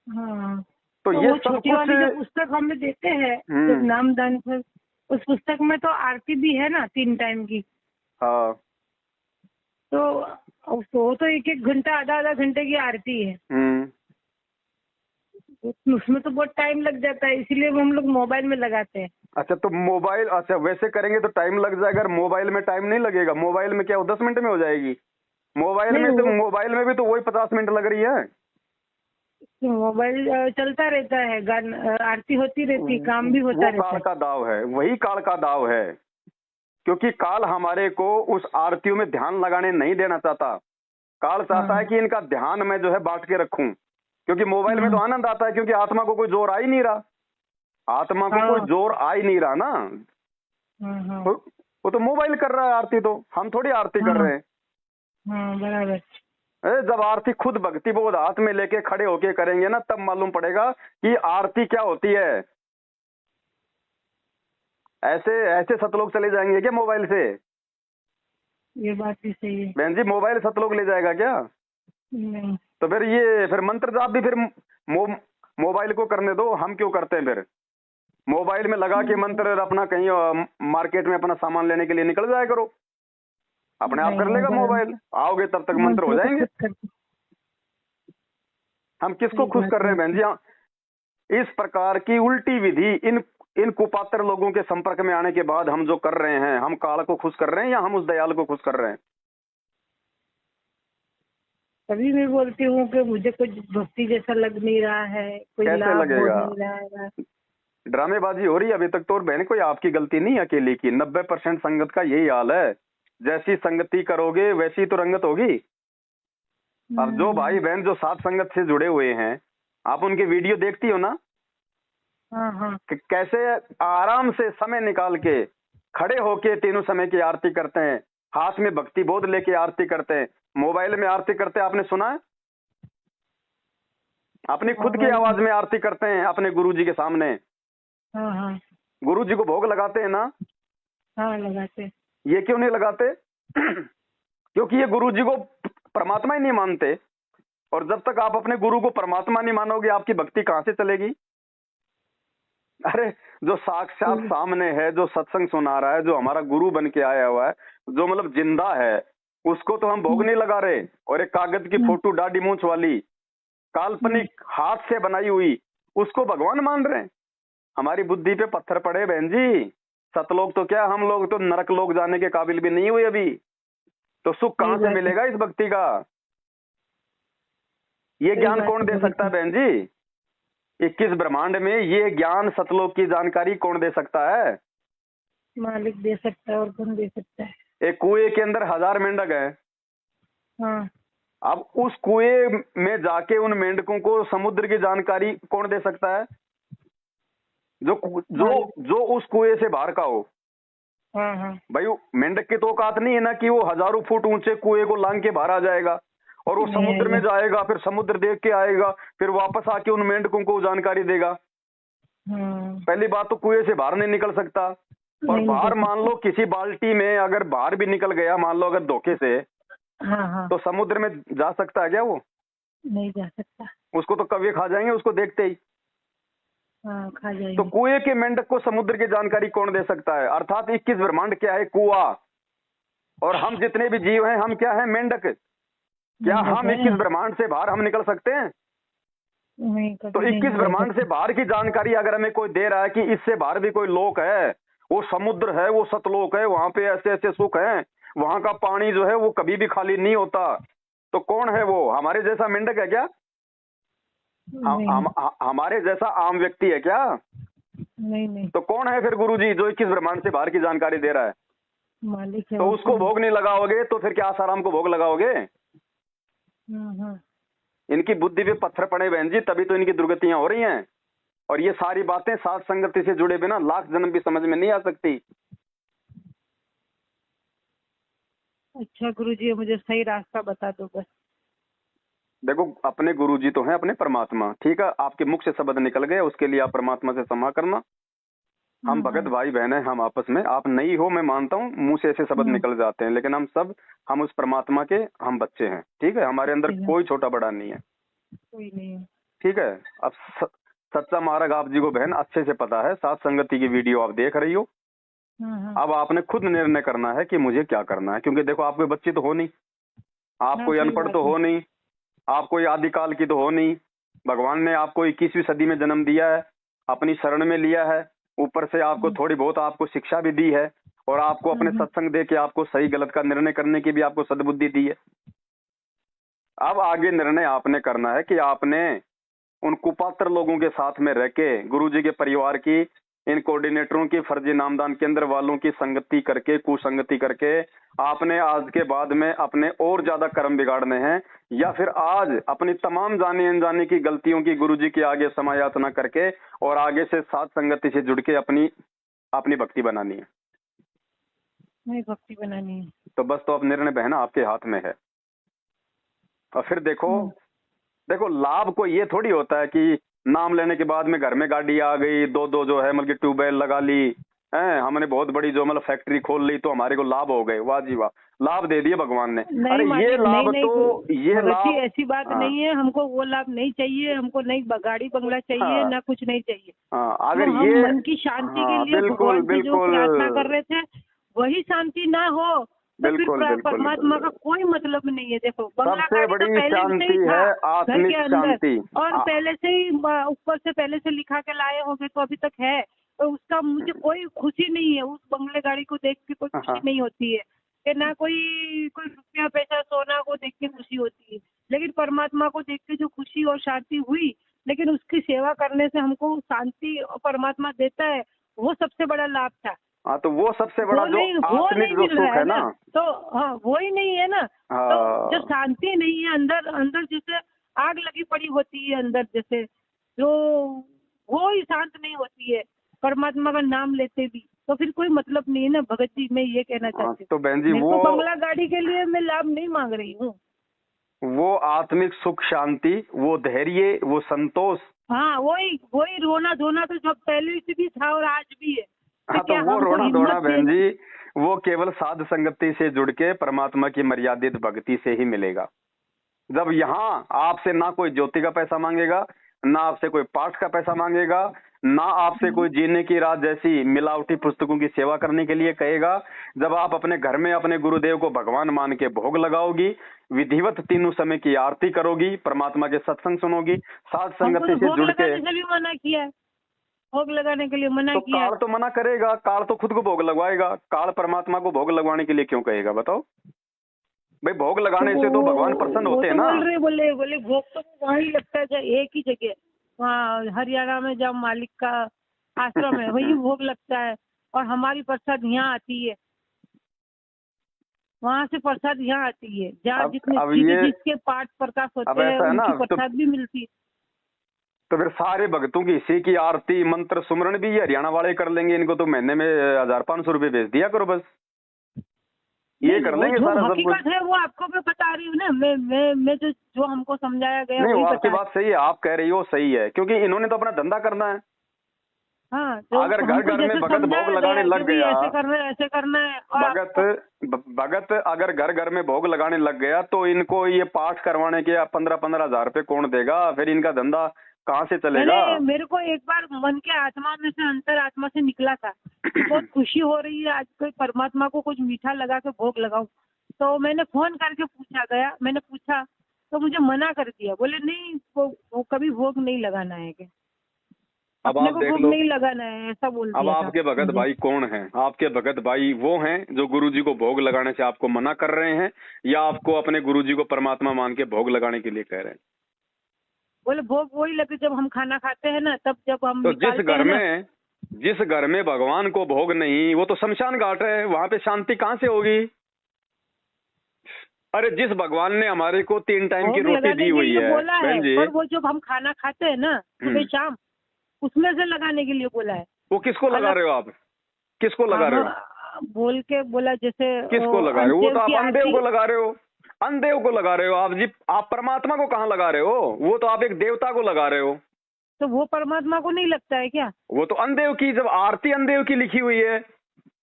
हाँ। तो तो ये वो सब छोटी कुछ वाली जो पुस्तक हमें देते हैं जब नामदान पर, उस पुस्तक में तो आरती भी है ना 3 टाइम की। हाँ। तो वो तो 1-1 घंटा, आधा-आधा घंटे की आरती है। उसमें तो बहुत टाइम लग जाता है, इसीलिए वो हम लोग मोबाइल में लगाते हैं। अच्छा, तो मोबाइल, अच्छा वैसे करेंगे तो टाइम लग जाएगा, अगर मोबाइल में टाइम नहीं लगेगा। मोबाइल में क्या वो 10 मिनट में हो जाएगी? मोबाइल नहीं, में तो वो मोबाइल में भी तो वही 50 मिनट लग रही है। मोबाइल चलता रहता है, आरती होती रहती है, काम भी होता वो रहता काल है। का दाव है, वही काल का दाव है, क्योंकि काल हमारे को उस आरतियों में ध्यान लगाने नहीं देना चाहता। काल चाहता है कि इनका ध्यान मैं जो है बांट के रखूं, क्योंकि मोबाइल में तो आनंद आता है, क्योंकि आत्मा को कोई जोर आ ही नहीं रहा, आत्मा को कोई जोर आ ही नहीं रहा ना। वो तो मोबाइल कर रहा है आरती, तो हम थोड़ी आरती कर रहे हैं। बराबर। जब आरती खुद भक्ति बोध हाथ में लेके खड़े होके करेंगे ना, तब मालूम पड़ेगा कि आरती क्या होती है। ऐसे ऐसे सतलोक चले जाएंगे क्या मोबाइल से? ये बात भी सही है। बहन जी, मोबाइल सतलोक ले जाएगा क्या? नहीं। तो फिर मंत्र जाप भी फिर मोबाइल को करने दो, हम क्यों करते हैं फिर? मोबाइल में लगा के मंत्र अपना कहीं मार्केट में अपना सामान लेने के लिए निकल जाया करो, अपने आप कर लेगा मोबाइल, आओगे तब तक मंत्र हो जाएंगे। हम किसको खुश कर रहे हैं बहन जी? इस प्रकार की उल्टी विधि इन कुपात्र लोगों के संपर्क में आने के बाद हम जो कर रहे हैं, हम काल को खुश कर रहे हैं या हम उस दयाल को खुश कर रहे हैं? तभी मैं बोलती हूँ कि मुझे कुछ भक्ति जैसा लग नहीं रहा है, कोई कैसे लाभ हो लगेगा? नहीं रहा है। ड्रामेबाजी हो रही है अभी तक तो। और बहन, कोई आपकी गलती नहीं अकेली की, 90% संगत का यही हाल है। जैसी संगति करोगे वैसी तो रंगत होगी। अब जो भाई बहन जो साथ संगत से जुड़े हुए हैं, आप उनके वीडियो देखती हो ना, कैसे आराम से समय निकाल के खड़े होके तीनों समय की आरती करते हैं, हाथ में भक्ति बोध लेके आरती करते हैं, मोबाइल में आरती करते हैं। आपने सुना है? अपनी खुद की आवाज में आरती करते हैं अपने गुरुजी के सामने। गुरुजी को भोग लगाते हैं ना? लगाते। ये क्यों नहीं लगाते? क्योंकि ये गुरुजी को परमात्मा ही नहीं मानते, और जब तक आप अपने गुरु को परमात्मा नहीं मानोगे, आपकी भक्ति कहां से चलेगी? अरे, जो साक्षात सामने है, जो सत्संग सुना रहा है, जो हमारा गुरु बन के आया हुआ है, जो मतलब जिंदा है, उसको तो हम भोग नहीं लगा रहे। और एक कागज की फोटो दाढ़ी मूंछ वाली काल्पनिक हाथ से बनाई हुई, उसको भगवान मान रहे हैं। हमारी बुद्धि पे पत्थर पड़े बहन जी। सतलोक तो क्या, हम लोग तो नरक लोग जाने के काबिल भी नहीं हुए अभी। तो सुख कहां से मिलेगा इस भक्ति का? ये ज्ञान कौन दे सकता है बहन जी? 21 ब्रह्मांड में ये ज्ञान सतलोक की जानकारी कौन दे सकता है? मालिक दे सकता है, और कौन दे सकता है? एक कुएं के अंदर 1000 मेंढक है। अब उस कुएं में जाके उन मेंढकों को समुद्र की जानकारी कौन दे सकता है? जो जो जो उस कुएं से बाहर का हो। भाई, मेंढक की तो औकात नहीं है ना कि वो हजारों फुट ऊंचे कुएं को लांग के बाहर आ जाएगा, और वो समुद्र में जाएगा, फिर समुद्र देख के आएगा, फिर वापस आके उन मेंढकों को जानकारी देगा। पहली बात तो कुएं से बाहर नहीं निकल सकता, और बाहर मान लो किसी बाल्टी में अगर बाहर भी निकल गया, मान लो अगर धोखे से, तो समुद्र में जा सकता है क्या? वो नहीं जा सकता। उसको तो कौवे खा जाएंगे उसको देखते ही। खा जाएंगे। तो कुएं के मेंढक को समुद्र की जानकारी कौन दे सकता है? अर्थात 21 ब्रह्मांड क्या है? कुआं। और हम जितने भी जीव हैं, हम क्या है? मेंढक। क्या हम 21 ब्रह्मांड से बाहर हम निकल सकते हैं? नहीं। तो 21 ब्रह्मांड से बाहर की जानकारी अगर हमें कोई दे रहा है कि इससे बाहर भी कोई लोक है, वो समुद्र है, वो सतलोक है, वहां पे ऐसे ऐसे सुख है, वहां का पानी जो है वो कभी भी खाली नहीं होता, तो कौन है वो? हमारे जैसा मेंढक है क्या? हमारे जैसा आम व्यक्ति है क्या? नहीं। तो कौन है फिर गुरुजी जो 21 ब्रह्मांड से बाहर की जानकारी दे रहा है? मालिक है। तो उसको भोग नहीं लगाओगे तो फिर क्या आसाराम को भोग लगाओगे? इनकी बुद्धि पे पत्थर पड़े बहन जी, तभी तो इनकी दुर्गतियां हो रही हैं। और ये सारी बातें साथ संगति से जुड़े बिना लाख जन्म भी समझ में नहीं आ सकती। अच्छा गुरुजी, मुझे सही रास्ता बता दो बस। देखो, अपने गुरुजी तो हैं अपने परमात्मा, ठीक है? आपके मुख से शब्द निकल गए, उसके लिए आप परमात्मा से क्षमा करना। हम भगत भाई बहन हैं, हम आपस में, आप नहीं हो मैं मानता हूँ, मुंह से ऐसे शब्द निकल जाते हैं, लेकिन हम उस परमात्मा के हम बच्चे हैं, ठीक है। हमारे अंदर कोई छोटा बड़ा नहीं है, कोई नहीं है, ठीक है। अब सच्चा मार्ग आप जी को बहन अच्छे से पता है, सात संगति की वीडियो आप देख रही हो। अब आपने खुद निर्णय करना है कि मुझे क्या करना है, क्योंकि देखो आप कोई बच्ची तो हो नहीं, आप कोई अनपढ़ तो हो नहीं, आप कोई आदिकाल की तो हो नहीं। भगवान ने आपको 21वीं सदी में जन्म दिया है, अपनी शरण में लिया है, ऊपर से आपको थोड़ी बहुत आपको शिक्षा भी दी है, और आपको अपने सत्संग दे के आपको सही गलत का निर्णय करने की भी आपको सद्बुद्धि दी है। अब आगे निर्णय आपने करना है कि आपने उन कुपात्र लोगों के साथ में रह के, गुरु जी के परिवार की, इन कोऑर्डिनेटरों की, फर्जी नामदान केंद्र वालों की संगति करके, कुसंगति करके आपने आज के बाद में अपने और ज्यादा कर्म बिगाड़ने हैं, या फिर आज अपनी तमाम जाने अनजाने की गलतियों की गुरु जी के आगे समायाचना करके और आगे से साथ संगति से जुड़ के अपनी भक्ति बनानी है। नहीं, भक्ति बनानी है तो बस, तो अब निर्णय बहना आपके हाथ में है। और फिर देखो लाभ को ये थोड़ी होता है कि नाम लेने के बाद में घर में गाड़ी आ गई, दो जो है मतलब ट्यूबवेल लगा ली है, हमने बहुत बड़ी जो मतलब फैक्ट्री खोल ली तो हमारे को लाभ हो गए, वाह जी वाह, लाभ दे दिए भगवान ने। अरे ये लाभ तो ये लाभ ऐसी बात नहीं है, हमको वो लाभ नहीं चाहिए, हमको नहीं गाड़ी बंगला चाहिए, ना कुछ नहीं चाहिए। अगर हम ये मन की शांति के लिए भगवान से जो प्रार्थना कर रहे थे वही शांति ना हो तो फिर परमात्मा का कोई मतलब नहीं है। देखो सबसे बड़ी शांति है आत्मिक शांति, और पहले से ही ऊपर से पहले से लिखा के लाए होंगे तो अभी तक है, तो उसका मुझे कोई खुशी नहीं है। उस बंगले गाड़ी को देख के कोई खुशी नहीं होती है, कि ना कोई रुपया पैसा सोना को देख के खुशी होती है, लेकिन परमात्मा को देख के जो खुशी और शांति हुई, लेकिन उसकी सेवा करने से हमको शांति परमात्मा देता है, वो सबसे बड़ा लाभ था। हाँ, तो वो सबसे बड़ा जो आत्मिक जो सुख है ना, तो हाँ वो ही नहीं है ना। तो जो शांति नहीं है अंदर जैसे आग लगी पड़ी होती है अंदर, जैसे जो वो ही शांत नहीं होती है परमात्मा का नाम लेते भी, तो फिर कोई मतलब नहीं है ना। भगत जी मैं ये कहना चाहती हूँ, तो बहन जी वो बंगला गाड़ी के लिए मैं लाभ नहीं मांग रही हूँ, वो आत्मिक सुख शांति, वो धैर्य, वो संतोष, हाँ वही रोना धोना तो जब पहले से भी था और आज भी है। हाँ, तो वो रोना धोना बहन जी वो केवल साध संगति से जुड़ के परमात्मा की मर्यादित भक्ति से ही मिलेगा। जब यहाँ आपसे ना कोई ज्योति का पैसा मांगेगा, ना आपसे कोई पाठ का पैसा मांगेगा, ना आपसे कोई जीने की रात जैसी मिलावटी पुस्तकों की सेवा करने के लिए कहेगा। जब आप अपने घर में अपने गुरुदेव को भगवान मान के भोग लगाओगी, विधिवत तीनों समय की आरती करोगी, परमात्मा के सत्संग सुनोगी, साध संगति से जुड़ के मना किया, भोग लगाने के लिए मना किया। काल तो मना करेगा, काल तो खुद को भोग लगवाएगा, काल परमात्मा को भोग लगवाने के लिए क्यों कहेगा बताओ भाई। भोग लगाने से तो भगवान प्रसन्न होते हैं ना। बोले भोग तो वहीं लगता है एक ही जगह, वहाँ हरियाणा में जब मालिक का आश्रम है वही भोग लगता है, और हमारी प्रसाद यहाँ आती है, वहाँ से प्रसाद यहाँ आती है, जहाँ जिसके पाठ प्रकाश होते हैं उनकी प्रसाद भी मिलती है। तो फिर सारे भक्तों की इसी की आरती मंत्र सुमरण भी ये हरियाणा वाले कर लेंगे, इनको तो महीने में 1500 रुपए भेज दिया करो, बस ये कर लेंगे सारा सब कुछ है। वो आपको मैं बता रही हूँ ना, मैं जो हमको समझाया गया नहीं, वो आपकी बात सही है, आप कह रही हो सही है, क्योंकि इन्होंने तो अपना धंधा करना है। हाँ, अगर घर घर में भगत भोग लगाने लग गया, ऐसे करना है भगत अगर घर घर में भोग लगाने लग गया तो इनको ये पाठ करवाने के 15-15 हजार रुपए कौन देगा? फिर इनका धंधा कहाँ से चलेगा? मेरे को एक बार मन के आत्मा में से अंतर आत्मा से निकला था, बहुत खुशी हो रही है आज कोई परमात्मा को कुछ मीठा लगा के भोग लगाऊं, तो मैंने फोन करके मैंने पूछा तो मुझे मना कर दिया, बोले नहीं वो कभी भोग नहीं लगाना है कि अब आप देख लो, नहीं लगाना है, ऐसा बोल दिया। अब आपके भगत भाई कौन हैं? आपके भगत भाई वो हैं जो गुरुजी को भोग लगाने से आपको मना कर रहे हैं, या आपको अपने गुरुजी को परमात्मा मान के भोग लगाने के लिए कह रहे हैं? बोले भोग वही लगे जब हम खाना खाते हैं ना, तब जब हम तो जिस घर में भगवान को भोग नहीं, वो तो शमशान घाट है, वहां पे शांति कहाँ से होगी? अरे जिस भगवान ने हमारे को 3 टाइम की रोटी दी हुई है बहन जी, पर वो जब हम खाना खाते हैं ना सुबह शाम, उसमें से लगाने के लिए बोला है। वो किसको लगा रहे हो आप? किसको लगा रहे हो? बोला जैसे किसको लगा रहे हो? वो तो आप अंधेव को लगा रहे हो, अंधेव को लगा रहे हो आप जी। आप परमात्मा को कहाँ लगा रहे हो? वो तो आप एक देवता को लगा रहे हो। तो वो परमात्मा को नहीं लगता है क्या? वो तो अनदेव की, जब आरती अनदेव की लिखी हुई है,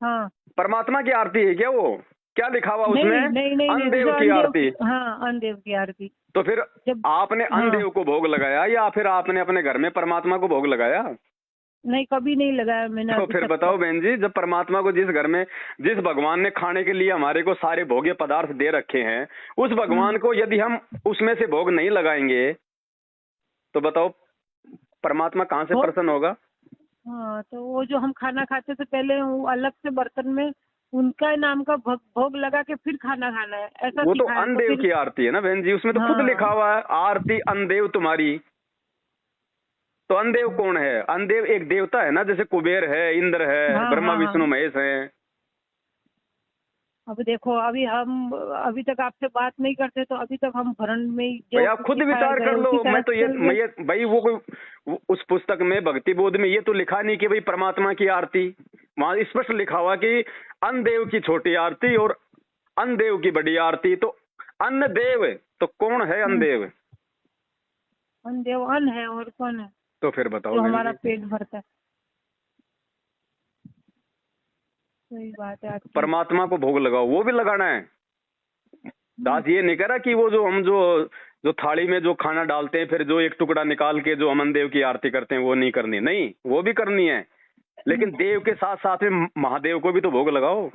हाँ परमात्मा की आरती है क्या वो? क्या लिखा हुआ नहीं उसमें? नहीं नहीं नहीं, अनदेव जो की आरती। हाँ अनदेव की आरती। तो फिर जब आपने हाँ अनदेव को भोग लगाया या फिर आपने अपने घर में परमात्मा को भोग लगाया? नहीं, कभी नहीं लगाया मैंने तो अभी फिर तक बताओ बहन जी, जब परमात्मा को जिस घर में, जिस भगवान ने खाने के लिए हमारे को सारे भोग्य पदार्थ दे रखे हैं, उस भगवान को यदि हम उसमें से भोग नहीं लगाएंगे तो बताओ परमात्मा कहाँ से प्रसन्न होगा? हाँ, तो वो जो हम खाना खाते से पहले वो अलग से बर्तन में उनका नाम का भोग लगा के फिर खाना खाना है, ऐसा वो तो सिखाया। तो अनदेव फिर की आरती है ना बहन जी, उसमें तो खुद हाँ लिखा हुआ है आरती अनदेव तुम्हारी। तो अनदेव कौन है? अनदेव एक देवता है ना, जैसे कुबेर है, इंद्र है, हाँ ब्रह्मा हाँ विष्णु हाँ। महेश है। अब देखो, अभी तक आपसे बात नहीं करते तो अभी तक हम भरण में ही जो भैया कुछ खुद सिखाया विचार गया कर लो। उसी तरह मैं तो से चल मैं रहे। ये भाई उस पुस्तक में भक्ति बोध में ये तो लिखा नहीं कि भाई परमात्मा की आरती, वहां स्पष्ट लिखा हुआ कि अनदेव की छोटी आरती और अनदेव की बड़ी आरती। तो अन्न देव, तो कौन है अनदेव? अन्न देव अन्न है, और कौन है तो फिर बताओ जो बहन हमारा जी। पेट भरता है? सही बात है आपकी। परमात्मा को भोग लगाओ, वो भी लगाना है। दास ये नहीं कह रहा कि वो जो हम जो थाली में जो खाना डालते हैं फिर जो एक टुकड़ा निकाल के जो अमन देव की आरती करते हैं वो नहीं करनी, नहीं वो भी करनी है, लेकिन देव के साथ साथ में महादेव को भी तो भोग लगाओ।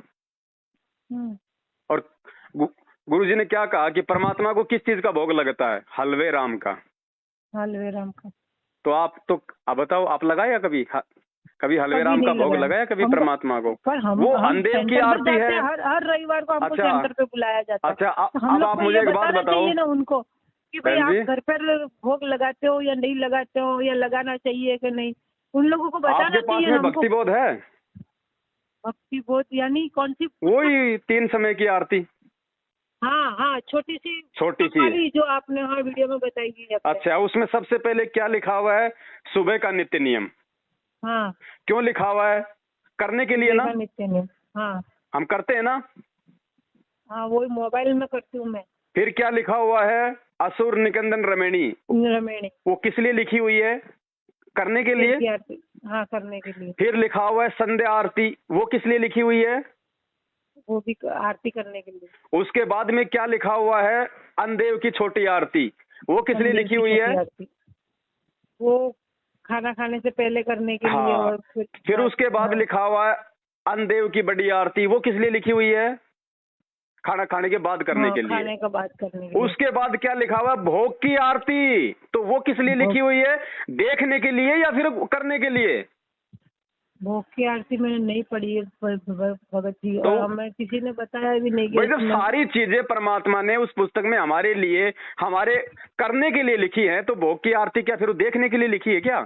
और गुरुजी ने क्या कहा कि परमात्मा को किस चीज का भोग लगता है? हलवे राम का। हलवे राम का। तो आप बताओ, आप लगाया कभी कभी हलवे राम का भोग लगाया कभी परमात्मा को? पर वो अनदेव की आरती है। हर रविवार को हमको अच्छा सेंटर पे बुलाया जाता है। अच्छा, तो हम अब लोग आप को मुझे ये एक बात बताना बताओ चाहिए ना उनको कि भाई बहन जी, आप घर पर भोग लगाते हो या नहीं लगाते हो, या लगाना चाहिए कि नहीं, उन लोगों को बताना आपके पास चाहिए में हमको। भक्ति बोध है? भक्ति बोध यानी कौन सी? वही 3 समय की आरती। हाँ हाँ, छोटी सी जो आपने हाँ वीडियो में बताई है। अच्छा, उसमें सबसे पहले क्या लिखा हुआ है? सुबह का नित्य नियम। हाँ, क्यों लिखा हुआ है? करने के लिए ना, नित्य नियम। हाँ हम करते हैं ना। हाँ, वो मोबाइल में करती हूँ मैं। फिर क्या लिखा हुआ है? असुर निकंदन रमेणी। वो किस लिए लिखी हुई है? करने के लिए। हाँ, करने के लिए। फिर लिखा हुआ है संध्या आरती, वो किस लिए लिखी हुई है? वो भी आरती करने के लिए। उसके बाद में क्या लिखा हुआ है? अनदेव की छोटी आरती, वो किस लिए लिखी हुई है? वो खाना खाने से पहले करने के लिए। और फिर उसके बाद लिखा हुआ है अनदेव की बड़ी आरती, वो किस लिए लिखी हुई है? खाना खाने के बाद करने के लिए। खाने के बाद करने के लिए। उसके बाद क्या लिखा हुआ है? भोग की आरती, तो वो किस लिए लिखी हुई है? देखने के लिए या फिर करने के लिए? भोग की आरती मैंने नहीं पढ़ी है भगत जी, तो और हमें किसी ने बताया भी नहीं। भाई, जब सारी चीजें परमात्मा ने उस पुस्तक में हमारे लिए, हमारे करने के लिए लिखी है, तो भोग की आरती क्या फिर देखने के लिए लिखी है क्या?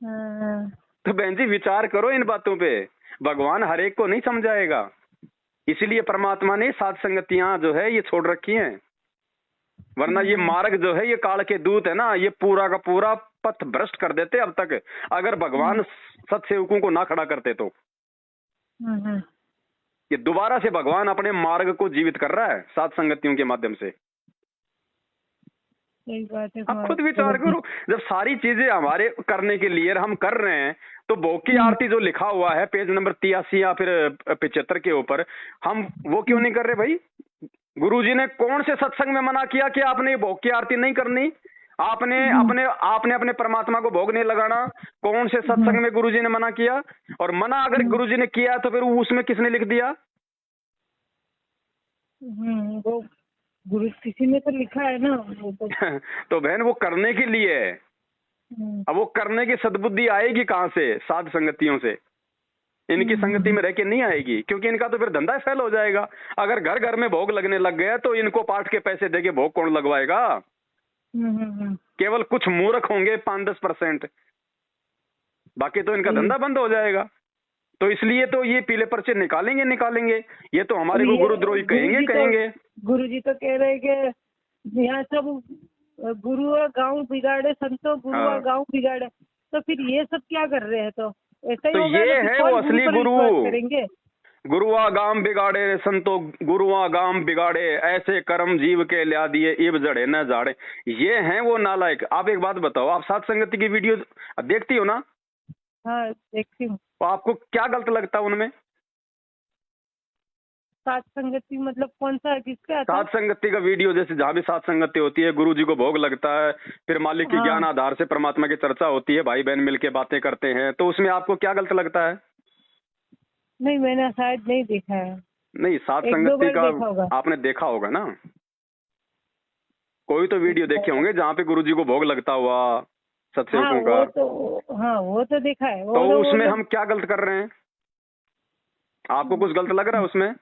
तो बहन जी विचार करो इन बातों पे। भगवान हर एक को नहीं समझाएगा, इसलिए परमात्मा ने सात संगतियां जो है ये छोड़ रखी हैं। वरना ये मार्ग जो है, ये काल के दूत है ना, ये पूरा का पूरा पथ भ्रष्ट कर देते अब तक, अगर भगवान सत्सेवकों को ना खड़ा करते तो। ये दोबारा से भगवान अपने मार्ग को जीवित कर रहा है सात संगतियों के माध्यम से। आप खुद विचार करो, जब सारी चीजें हमारे करने के लिए हम कर रहे हैं, तो भोग की आरती जो लिखा हुआ है पेज नंबर 83 या फिर 75 के ऊपर, हम वो क्यों नहीं कर रहे भाई? गुरुजी ने कौन से सत्संग में मना किया कि आपने भोग की आरती नहीं करनी, आपने अपने परमात्मा को भोग नहीं लगाना? कौन से सत्संग में गुरुजी ने मना किया? और मना अगर गुरुजी ने किया तो फिर उसमें किसने लिख दिया? वो गुरु किसी ने तो लिखा है ना वो तो बहन वो करने के लिए है। अब वो करने की सद्बुद्धि आएगी कहाँ से? साध संगतियों से। इनकी संगति में रह के नहीं आएगी, क्योंकि इनका तो फिर धंधा फेल हो जाएगा। अगर घर घर में भोग लगने लग गया तो इनको पाठ के पैसे देके भोग कौन लगवाएगा? केवल कुछ मूर्ख होंगे 5-10%, बाकी तो इनका धंधा बंद हो जाएगा। तो इसलिए तो ये पीले पर्चे निकालेंगे। ये तो हमारे को गुरुद्रोही कहेंगे। गुरुजी तो कह रहे कि यहाँ सब गुरु और गाँव बिगाड़े, संतों गुरु और गाँव बिगाड़े, तो फिर ये सब क्या कर रहे हैं? तो ऐसा ही तो होगा, ये है वो असली गुरु। करेंगे। गुरुआ गाम बिगाड़े संतो गुरुआ गाम बिगाड़े, ऐसे कर्म जीव के ल्या दिए, इब जड़े न जाड़े। ये हैं वो नालायक। आप एक बात बताओ, आप सात संगति की वीडियो देखती हो ना? हाँ देखती हूँ। तो आपको क्या गलत लगता है उनमें? सात संगति मतलब कौन सा, किसका आता है? सात संगति का वीडियो, जैसे जहाँ भी सात संगति होती है, गुरु जी को भोग लगता है, फिर मालिक की ज्ञान आधार से परमात्मा की चर्चा होती है, भाई बहन मिलके बातें करते हैं, तो उसमें आपको क्या गलत लगता है? नहीं, मैंने शायद नहीं देखा है। नहीं, सात एक दो संगति बार देखा होगा। का आपने देखा होगा ना? कोई तो वीडियो देखे होंगे जहाँ पे गुरु जी को भोग लगता हुआ सत्सेवकों का। वो तो देखा है। तो उसमें हम क्या गलत कर रहे हैं? आपको कुछ गलत लग रहा है उसमें?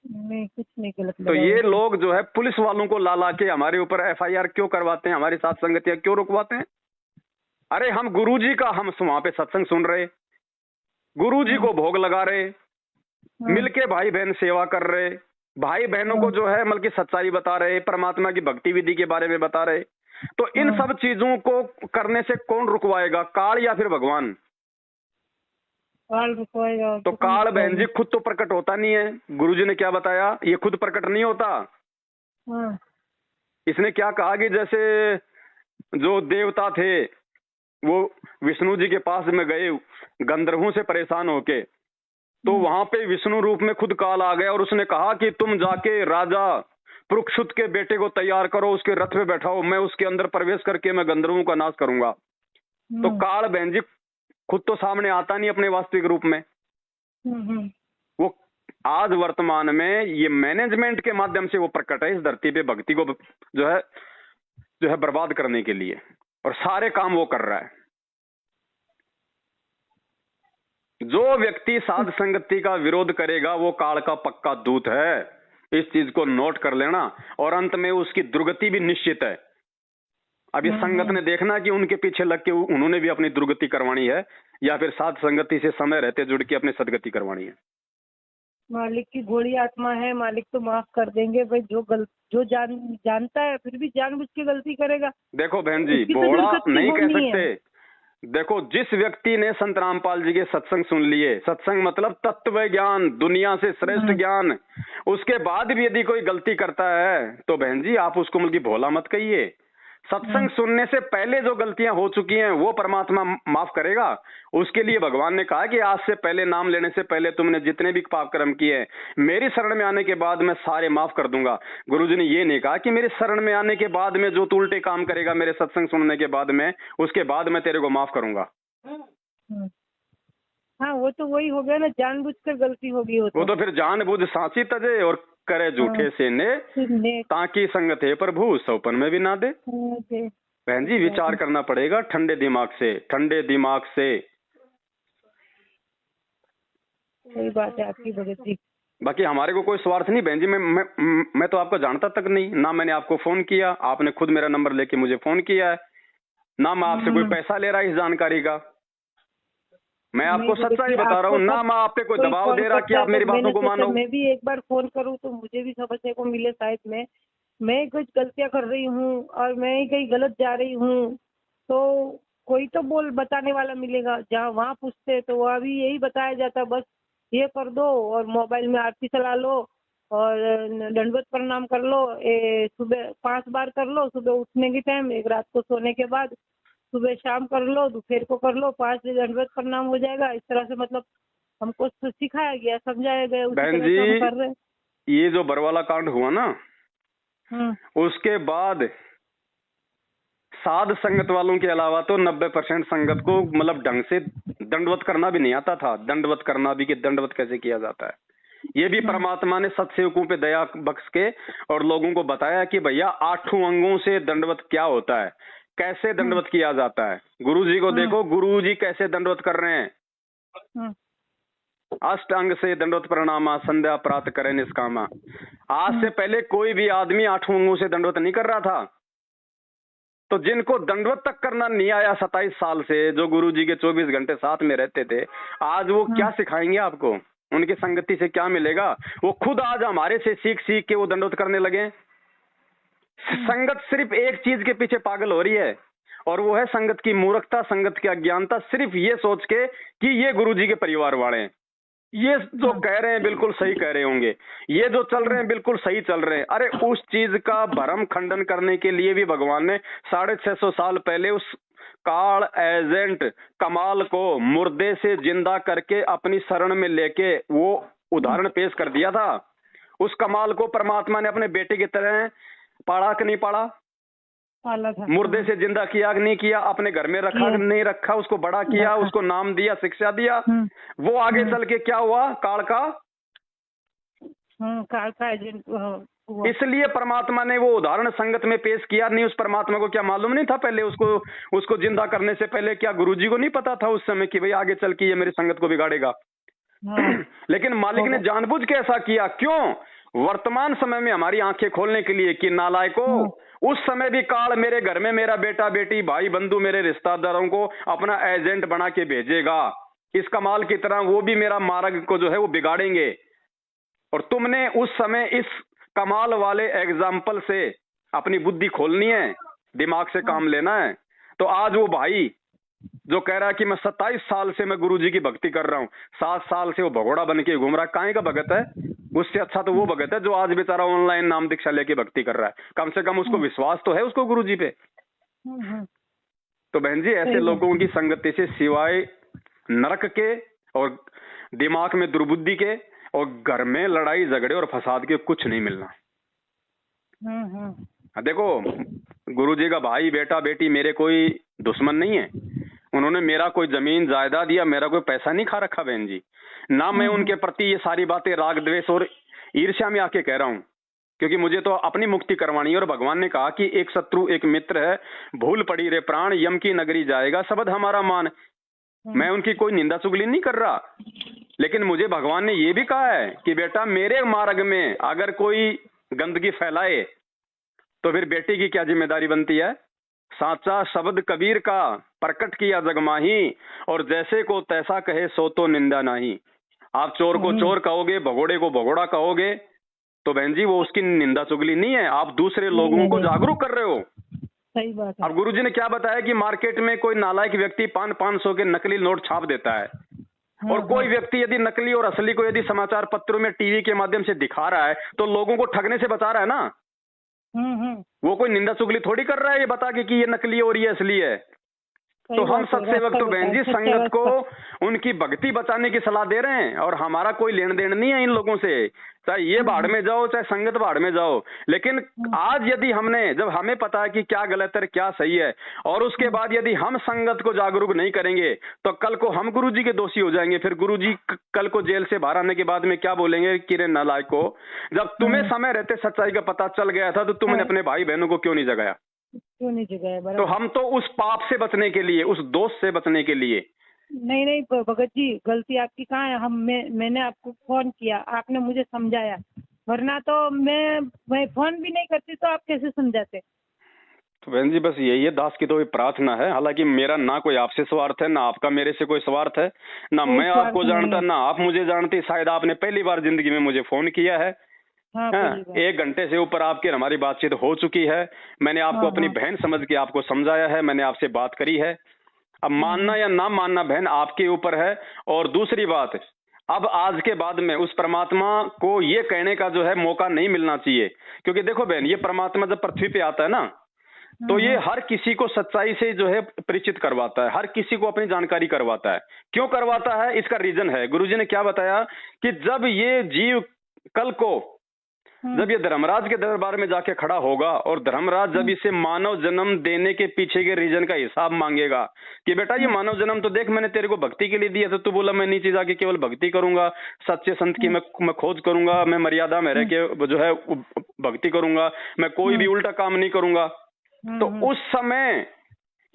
नहीं, कुछ नहीं गलत लगा। तो ये लोग जो है पुलिस वालों को ला के हमारे ऊपर एफआईआर क्यों करवाते हैं, हमारी सात संगतियां क्यों रुकवाते हैं? अरे हम गुरुजी का, हम वहां पे सत्संग सुन रहे, गुरुजी को भोग लगा रहे, मिलके भाई बहन सेवा कर रहे, भाई बहनों को जो है मतलब की सच्चाई बता रहे, परमात्मा की भक्ति विधि के बारे में बता रहे। तो इन सब चीजों को करने से कौन रुकवाएगा, काल या फिर भगवान? काल रुकवाएगा। तो काल बहन जी खुद तो प्रकट होता नहीं है। गुरुजी ने क्या बताया, ये खुद प्रकट नहीं होता। इसने क्या कहा कि जैसे जो देवता थे वो विष्णु जी के पास में गए गंधर्वों से परेशान होके, तो वहां पे विष्णु रूप में खुद काल आ गया और उसने कहा कि तुम जाके राजा परुक्षुत के बेटे को तैयार करो, उसके रथ पे बैठाओ, मैं उसके अंदर प्रवेश करके मैं गंधर्वों का नाश करूंगा। तो काल बहन जी खुद तो सामने आता नहीं अपने वास्तविक रूप में। वो आज वर्तमान में ये मैनेजमेंट के माध्यम से वो प्रकट है इस धरती पे, भक्ति को जो है बर्बाद करने के लिए, और सारे काम वो कर रहा है। जो व्यक्ति साध संगति का विरोध करेगा वो काल का पक्का दूत है, इस चीज को नोट कर लेना, और अंत में उसकी दुर्गति भी निश्चित है। अब इस संगत ने देखना कि उनके पीछे लग के उन्होंने भी अपनी दुर्गति करवानी है या फिर साध संगति से समय रहते जुड़ के अपनी सदगति करवानी है। मालिक की घोड़ी आत्मा है, मालिक तो माफ कर देंगे भाई। जो जानता है फिर भी जानबूझ के गलती करेगा। देखो बहन जी, भोला नहीं कह सकते। देखो, जिस व्यक्ति ने संत रामपाल जी के सत्संग सुन लिए, सत्संग मतलब तत्व ज्ञान, दुनिया से श्रेष्ठ ज्ञान, उसके बाद भी यदि कोई गलती करता है तो बहन जी आप उसको मतलब भोला मत कहिए। सत्संग सुनने से पहले जो गलतियां हो चुकी हैं वो परमात्मा माफ करेगा। उसके लिए भगवान ने कहा कि आज से पहले, नाम लेने से पहले तुमने जितने भी पाप कर्म किए हैं, मेरी शरण में आने के बाद मैं सारे माफ कर दूंगा। गुरुजी ने ये नहीं कहा कि मेरे शरण में आने के बाद में जो तू उल्टे काम करेगा मेरे सत्संग सुनने के बाद में, उसके बाद मैं तेरे को माफ करूंगा। हाँ, वो तो वही हो गया ना, जानबूझकर गलती होगी। वो तो फिर जानबूझ सांची तजे और करे झूठे से ने, ताकि संगत है प्रभु सौपन में भी ना दे। बहन जी विचार करना पड़ेगा ठंडे दिमाग से, ठंडे दिमाग से। सही बात है आपकी भगत जी। बाकी हमारे को कोई स्वार्थ नहीं बहन जी। मैं तो आपको जानता तक नहीं ना, मैंने आपको फोन किया, आपने खुद मेरा नंबर लेके मुझे फोन किया है ना, मैं आपसे कोई पैसा ले रहा इस जानकारी का। मैं आपको सच्चाई बता रहा हूँ ना, मैं आप पे कोई दबाव दे रहा कि आप मेरी बातों को मानो। मैं भी एक बार फोन करूँ तो मुझे भी समझने को मिले, शायद मैं कुछ गलतियां कर रही हूँ और मैं कहीं गलत जा रही हूँ, तो कोई तो बताने वाला मिलेगा। जहाँ वहाँ पूछते तो वहाँ भी यही बताया जाता, बस ये कर दो और मोबाइल में आरती चला लो और दंडवत प्रणाम कर लो, सुबह 5 बार कर लो, सुबह उठने के टाइम, एक रात को सोने के बाद, सुबह शाम कर लो, दोपहर को कर लो, 5 दंडवत प्रणाम हो जाएगा। इस तरह से मतलब हमको सिखाया गया, समझाया गया। बहन जी कर रहे। ये जो बरवाला कांड हुआ ना, उसके बाद साध संगत वालों के अलावा तो 90% संगत को मतलब ढंग से दंडवत करना भी नहीं आता था। दंडवत करना भी कि दंडवत कैसे किया जाता है, ये भी परमात्मा ने सत्सेवकों पे दया बख्श के और लोगों को बताया कि भैया 8 अंगों से दंडवत क्या होता है, कैसे दंडवत किया जाता है। गुरुजी को देखो, गुरुजी कैसे दंडवत कर रहे हैं। अष्टांग से दंडवत प्रणामा, संध्या प्रातः करे निष्कामा। आज से पहले कोई भी आदमी 8 अंगों से दंडवत नहीं कर रहा था। तो जिनको दंडवत तक करना नहीं आया 27 साल से, जो गुरुजी के 24 घंटे साथ में रहते थे, आज वो क्या सिखाएंगे आपको? उनकी संगति से क्या मिलेगा? वो खुद आज हमारे से सीख के वो दंडवत करने लगे। संगत सिर्फ एक चीज के पीछे पागल हो रही है, और वो है संगत की मूर्खता, संगत की अज्ञानता। सिर्फ ये सोच के कि ये गुरुजी के परिवार वाले हैं, ये जो कह रहे हैं बिल्कुल सही कह रहे होंगे, ये जो चल रहे हैं बिल्कुल सही चल रहे हैं। अरे उस चीज का भरम खंडन करने के लिए भी भगवान ने 650 साल पहले उस काल एजेंट कमाल को मुर्दे से जिंदा करके अपनी शरण में लेके वो उदाहरण पेश कर दिया था। उस कमाल को परमात्मा ने अपने बेटे की तरह पाला कि नहीं पाला? पाला था। मुर्दे से जिंदा किया कि नहीं किया? अपने घर में रखा कि नहीं रखा? उसको बड़ा किया, उसको नाम दिया, शिक्षा दिया। वो आगे चल के क्या हुआ? काल का एजेंट हुआ। इसलिए परमात्मा ने वो उदाहरण संगत में पेश किया। नहीं, उस परमात्मा को क्या मालूम नहीं था पहले? उसको जिंदा करने से पहले क्या गुरुजी को नहीं पता था उस समय कि भाई आगे चल के ये मेरी संगत को बिगाड़ेगा? लेकिन मालिक ने जानबूझ के ऐसा किया। क्यों? वर्तमान समय में हमारी आंखें खोलने के लिए कि नालायको, उस समय भी काल मेरे घर में मेरा बेटा बेटी भाई बंधु मेरे रिश्तेदारों को अपना एजेंट बना के भेजेगा। इस कमाल की तरह वो भी मेरा मार्ग को जो है वो बिगाड़ेंगे। और तुमने उस समय इस कमाल वाले एग्जाम्पल से अपनी बुद्धि खोलनी है, दिमाग से काम लेना है। तो आज वो भाई जो कह रहा है कि मैं 27 साल से मैं गुरुजी की भक्ति कर रहा हूँ, 7 साल से वो भगोड़ा बन के घूम रहा है, काहे का भगत है? उससे अच्छा तो वो भगत है जो आज बेचारा ऑनलाइन नाम दीक्षा लेके भक्ति कर रहा है। कम से कम उसको विश्वास तो है उसको गुरुजी पे। तो बहन जी, ऐसे लोगों की संगति से सिवाय नरक के और दिमाग में दुर्बुद्धि के और घर में लड़ाई झगड़े और फसाद के कुछ नहीं मिलना। देखो, गुरुजी का भाई बेटा बेटी मेरे कोई दुश्मन नहीं है। उन्होंने मेरा कोई जमीन जायदाद या मेरा कोई पैसा नहीं खा रखा बहन जी। ना मैं उनके प्रति ये सारी बातें राग द्वेष और ईर्ष्या में आके कह रहा हूँ, क्योंकि मुझे तो अपनी मुक्ति करवानी है। और भगवान ने कहा कि एक शत्रु एक मित्र है, भूल पड़ी रे प्राण, यम की नगरी जाएगा शब्द हमारा मान। मैं उनकी कोई निंदा चुगली नहीं कर रहा, लेकिन मुझे भगवान ने ये भी कहा है कि बेटा मेरे मार्ग में अगर कोई गंदगी फैलाए तो फिर बेटे की क्या जिम्मेदारी बनती है? साचा शब्द कबीर का प्रकट किया जगमाही, और जैसे को तैसा कहे सो तो निंदा नहीं। आप चोर को चोर कहोगे, भगोड़े को भगोड़ा कहोगे, तो बहन जी वो उसकी निंदा चुगली नहीं है, आप दूसरे लोगों को जागरूक कर रहे हो। सही बात है। अब गुरुजी ने क्या बताया कि मार्केट में कोई नालायक व्यक्ति 500 के नकली नोट छाप देता है, और कोई व्यक्ति यदि नकली और असली को यदि समाचार पत्रों में टीवी के माध्यम से दिखा रहा है तो लोगों को ठगने से बचा रहा है ना। वो कोई निंदा चुगली थोड़ी कर रहा है ये बता के कि ये नकली और ये असली है। तो हम सत्सेवक तो बहन जी संगत को उनकी भक्ति बचाने की सलाह दे रहे हैं, और हमारा कोई लेन देन नहीं है इन लोगों से, चाहे ये भाड़ में जाओ चाहे संगत भाड़ में जाओ। लेकिन आज यदि जब हमें पता है कि क्या गलत है क्या सही है, और उसके बाद यदि हम संगत को जागरूक नहीं करेंगे तो कल को हम गुरुजी के दोषी हो जाएंगे। फिर गुरुजी कल को जेल से बाहर आने के बाद में क्या बोलेंगे कि रे नालायक को, जब तुम्हें समय रहते सच्चाई का पता चल गया था तो तुमने अपने भाई बहनों को क्यों नहीं जगाया? तो हम तो उस पाप से बचने के लिए, उस दोष से बचने के लिए। नहीं भगत जी, गलती आपकी कहाँ है? मैंने आपको फोन किया, आपने मुझे समझाया, वरना तो मैं फोन भी नहीं करती तो आप कैसे समझाते? तो बहन जी बस यही है, दास की तो प्रार्थना है। हालांकि मेरा ना कोई आपसे स्वार्थ है, ना आपका मेरे से कोई स्वार्थ है, ना मैं आपको जानता ना आप मुझे जानती। शायद आपने पहली बार जिंदगी में मुझे फोन किया है। हाँ, 1 घंटे से ऊपर आपकी हमारी बातचीत हो चुकी है। मैंने आपको अपनी बहन समझ के आपको समझाया है, मैंने आपसे बात करी है। अब मानना या ना मानना बहन आपके ऊपर है। और दूसरी बात, अब आज के बाद में उस परमात्मा को ये कहने का जो है मौका नहीं मिलना चाहिए। क्योंकि देखो बहन, ये परमात्मा जब पृथ्वी पे आता है ना, तो ये हर किसी को सच्चाई से जो है परिचित करवाता है, हर किसी को अपनी जानकारी करवाता है। क्यों करवाता है? इसका रीजन है। गुरुजी ने क्या बताया कि जब ये जीव कल को जब ये धर्मराज के दरबार में जाके खड़ा होगा, और धर्मराज जब इसे मानव जन्म देने के पीछे के रीजन का हिसाब मांगेगा कि बेटा ये मानव जन्म तो देख मैंने तेरे को भक्ति के लिए दिया था, तू बोला मैं नीचे जाके केवल भक्ति करूंगा, सच्चे संत की मैं खोज करूंगा, मैं मर्यादा में रह के जो है भक्ति करूंगा, मैं कोई भी उल्टा काम नहीं करूंगा। तो उस समय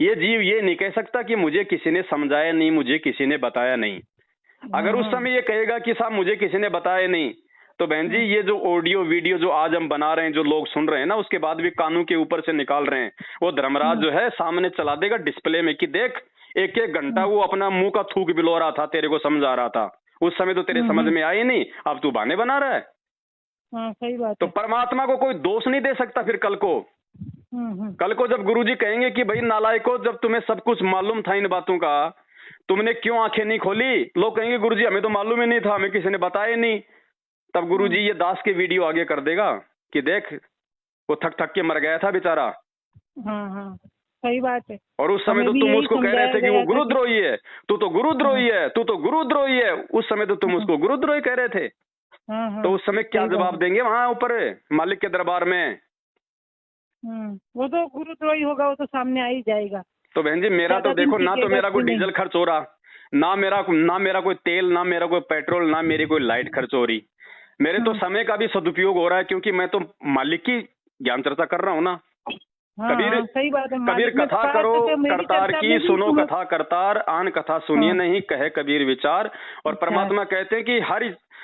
ये जीव ये नहीं कह सकता कि मुझे किसी ने समझाया नहीं, मुझे किसी ने बताया नहीं। अगर उस समय ये कहेगा कि साहब मुझे किसी ने बताया नहीं, तो बहन जी ये जो ऑडियो वीडियो जो आज हम बना रहे हैं, जो लोग सुन रहे हैं ना, उसके बाद भी कानों के ऊपर से निकाल रहे हैं, वो धर्मराज जो है सामने चला देगा डिस्प्ले में कि देख 1-1 घंटा वो अपना मुंह का थूक बिलो रहा था, तेरे को समझा रहा था, उस समय तो तेरे समझ में आई नहीं, अब तू बहाने बना रहा है। सही बात। तो परमात्मा को कोई दोष नहीं दे सकता। फिर कल को जब गुरुजी कहेंगे कि भाई नालायको, जब तुम्हें सब कुछ मालूम था इन बातों का, तुमने क्यों आंखें नहीं खोली? लोग कहेंगे गुरुजी हमें तो मालूम ही नहीं था, हमें किसी ने बताया नहीं। तब गुरुजी ये दास की वीडियो आगे कर देगा कि देख वो थक थक के मर गया था बेचारा। हाँ, सही बात है। और उस समय तो तुम उसको कह रहे थे कि वो गुरुद्रोही है, तू तो गुरुद्रोही है, तू तो गुरुद्रोही है। उस समय तो तुम उसको गुरुद्रोही कह रहे थे। तो उस समय क्या जवाब देंगे वहां ऊपर मालिक के दरबार में? वो तो गुरुद्रोही होगा, वो तो सामने आ ही जाएगा। तो बहन जी मेरा तो देखो, ना तो मेरा कोई डीजल खर्च हो रहा, ना मेरा कोई तेल, ना मेरा कोई पेट्रोल, ना मेरी कोई लाइट खर्च हो रही। मेरे तो समय का भी सदुपयोग हो रहा है, क्योंकि मैं तो मालिक की ज्ञान चर्चा कर रहा हूँ ना। कबीर सही बात है। कबीर कथा करो करतार की, सुनो कथा करतार, आन कथा सुनिए नहीं कहे कबीर विचार। और परमात्मा कहते हैं कि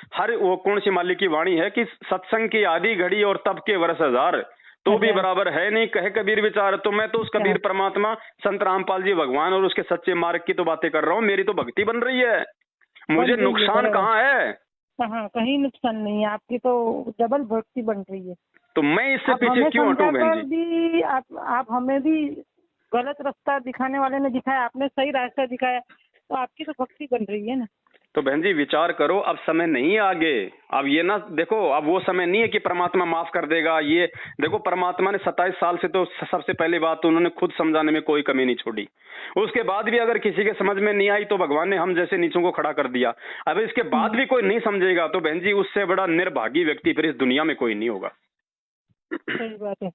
हर वो कौन सी मालिक की वाणी है कि सत्संग की आधी घड़ी और तब के वर्ष हजार तो भी बराबर है नहीं कहे कबीर विचार। तो मैं तो उस कबीर परमात्मा संत रामपाल जी भगवान और उसके सच्चे मार्ग की तो बातें कर रहा हूँ। मेरी तो भक्ति बन रही है, मुझे नुकसान कहाँ है? कहीं नुकसान नहीं है, आपकी तो डबल भक्ति बन रही है। तो मैं इससे पीछे क्यों हटूं बहन जी? आप हमें भी गलत रास्ता दिखाने वाले ने दिखाया, आपने सही रास्ता दिखाया, तो आपकी तो भक्ति बन रही है ना। तो बहन जी विचार करो, अब समय नहीं है आगे। अब ये ना देखो, अब वो समय नहीं है कि परमात्मा माफ कर देगा। ये देखो परमात्मा ने 27 साल से तो सबसे पहली बात तो उन्होंने खुद समझाने में कोई कमी नहीं छोड़ी। उसके बाद भी अगर किसी के समझ में नहीं आई तो भगवान ने हम जैसे नीचों को खड़ा कर दिया। अब इसके बाद भी कोई नहीं समझेगा तो बहन जी उससे बड़ा निर्भागी व्यक्ति फिर इस दुनिया में कोई नहीं होगा। सही बात है।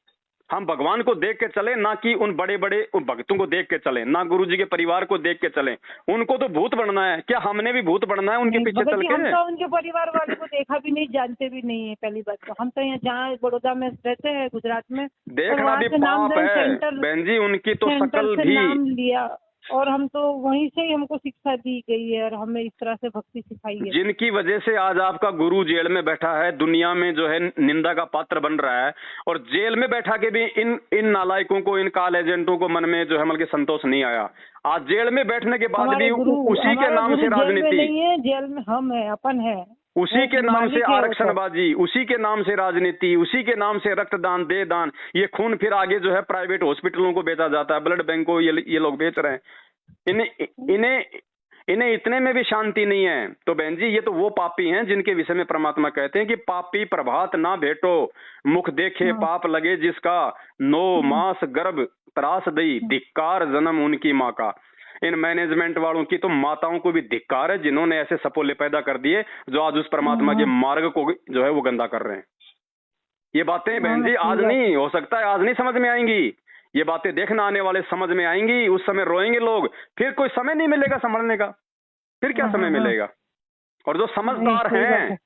हम भगवान को देख के चले, ना कि उन बड़े बड़े भक्तों को देख के चले, ना गुरुजी के परिवार को देख के चले। उनको तो भूत बनना है, क्या हमने भी भूत बनना है उनके पीछे चल के? हम तो उनके परिवार वाले को देखा भी नहीं, जानते भी नहीं है। पहली बात तो हम तो यहाँ जहाँ बड़ौदा में रहते हैं, गुजरात में, देखना भी पाप है बहन जी। उनकी तो शकल भी नाम लिया और हम तो वहीं से ही हमको शिक्षा दी गई है और हमें इस तरह से भक्ति सिखाई है, जिनकी वजह से आज आपका गुरु जेल में बैठा है, दुनिया में जो है निंदा का पात्र बन रहा है। और जेल में बैठा के भी इन नालायकों को, इन काल एजेंटों को मन में जो है मतलब संतोष नहीं आया। आज जेल में बैठने के बाद भी उसी के नाम से राजनीति नहीं है, जेल में हम है, अपन है, उसी के नाम से आरक्षणबाजी, उसी के नाम से राजनीति, उसी के नाम से रक्तदान, दे दान, ये खून फिर आगे जो है प्राइवेट हॉस्पिटलों को बेचा जाता है, ब्लड बैंक को ये लोग बेच रहे हैं। इन्हें इतने में भी शांति नहीं है। तो बहन जी ये तो वो पापी हैं जिनके विषय में परमात्मा कहते हैं कि पापी प्रभात ना भेटो, मुख देखे पाप लगे जिसका, 9 मास गर्भ त्रास दई, धिक्कार जन्म उनकी माँ का। इन मैनेजमेंट वालों की तो माताओं को भी धिक्कार है जिन्होंने ऐसे सपोले पैदा कर दिए जो आज उस परमात्मा के मार्ग को जो है वो गंदा कर रहे हैं। ये बातें बहन जी आज नहीं, हो सकता है आज नहीं समझ में आएंगी, ये बातें देखना आने वाले समझ में आएंगी। उस समय रोएंगे लोग, फिर कोई समय नहीं मिलेगा संभलने का, फिर क्या समय मिलेगा? और जो समझदार हैं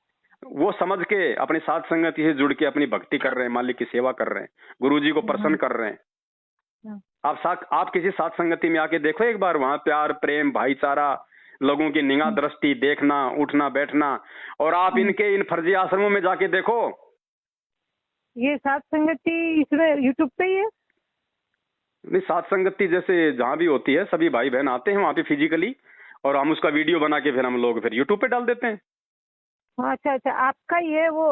वो समझ के अपनी साथ संगति से जुड़ के अपनी भक्ति कर रहे हैं, मालिक की सेवा कर रहे हैं, गुरुजी को प्रसन्न कर रहे हैं। आप किसी साथ संगति में आके देखो एक बार, वहां प्यार प्रेम भाईचारा, लोगों की निगाह दृष्टि, देखना उठना बैठना। और आप इनके इन फर्जी आश्रमों में जाके देखो, ये साथ संगति इसमें यूट्यूब पे ही है। नहीं, साथ संगति जैसे जहाँ भी होती है सभी भाई बहन आते हैं वहाँ पे फिजिकली, और हम उसका वीडियो बना के फिर हम लोग फिर यूट्यूब पे डाल देते हैं। अच्छा, आपका ये वो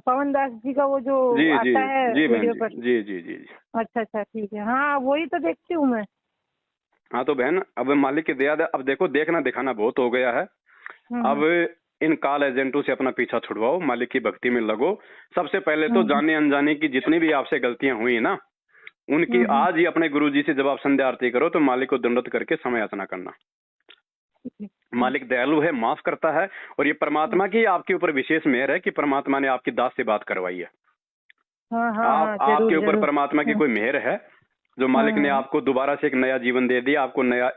पवन दास जी का वो जो आता है वीडियो पर? जी। अच्छा ठीक है, हाँ वही तो देखती हूँ मैं। हाँ तो बहन अब मालिक की दया, अब देखो देखना दिखाना बहुत हो गया है। अब इन काल एजेंटों से अपना पीछा छुड़वाओ, मालिक की भक्ति में लगो। सबसे पहले तो जाने अनजाने की जितनी भी आपसे गलतियां हुई ना, उनकी आज ही अपने गुरुजी से जब आप संध्या आरती करो तो मालिक को दंडवत करके समय याचना करना। मालिक दयालु है, माफ करता है। और ये परमात्मा की आपके ऊपर विशेष मेहर है कि परमात्मा ने आपकी दास से बात करवाई है। आपके ऊपर परमात्मा की कोई मेहर है जो मालिक ने आपको दोबारा से एक नया जीवन दे दिया, आपको नया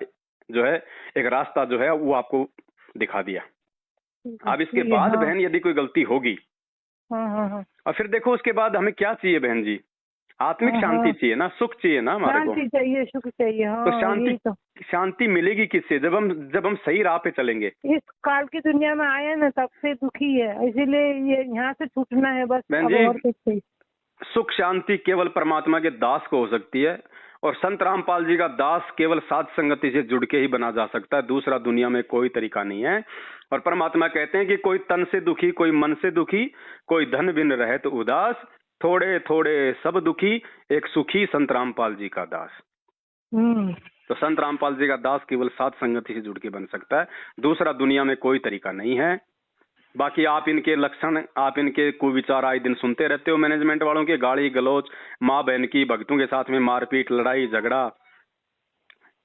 जो है एक रास्ता जो है वो आपको दिखा दिया। अब इसके बाद बहन यदि कोई गलती होगी और फिर देखो उसके बाद हमें क्या चाहिए बहन जी? आत्मिक शांति चाहिए ना, सुख चाहिए ना हमारे को। शांति चाहिए, सुख चाहिए। तो शांति मिलेगी किससे? जब हम सही राह पे चलेंगे। इस काल की दुनिया में आए ना तब से दुखी है, इसीलिए ये यहाँ से छूटना है बस। बहन जी सुख शांति केवल परमात्मा के दास को हो सकती है, और संत रामपाल जी का दास केवल साध संगति से जुड़ के ही बना जा सकता है। दूसरा दुनिया में कोई तरीका नहीं है। और परमात्मा कहते हैं कि कोई तन से दुखी, कोई मन से दुखी, कोई धन बिन रहे तो उदास, थोड़े थोड़े सब दुखी, एक सुखी संत रामपाल जी का दास। तो संत रामपाल जी का दास केवल सात संगति से जुड़ के बन सकता है, दूसरा दुनिया में कोई तरीका नहीं है। बाकी आप इनके लक्षण, आप इनके कुविचार आए दिन सुनते रहते हो मैनेजमेंट वालों के, गाली गलौज, माँ बहन की, भक्तों के साथ में मारपीट, लड़ाई झगड़ा,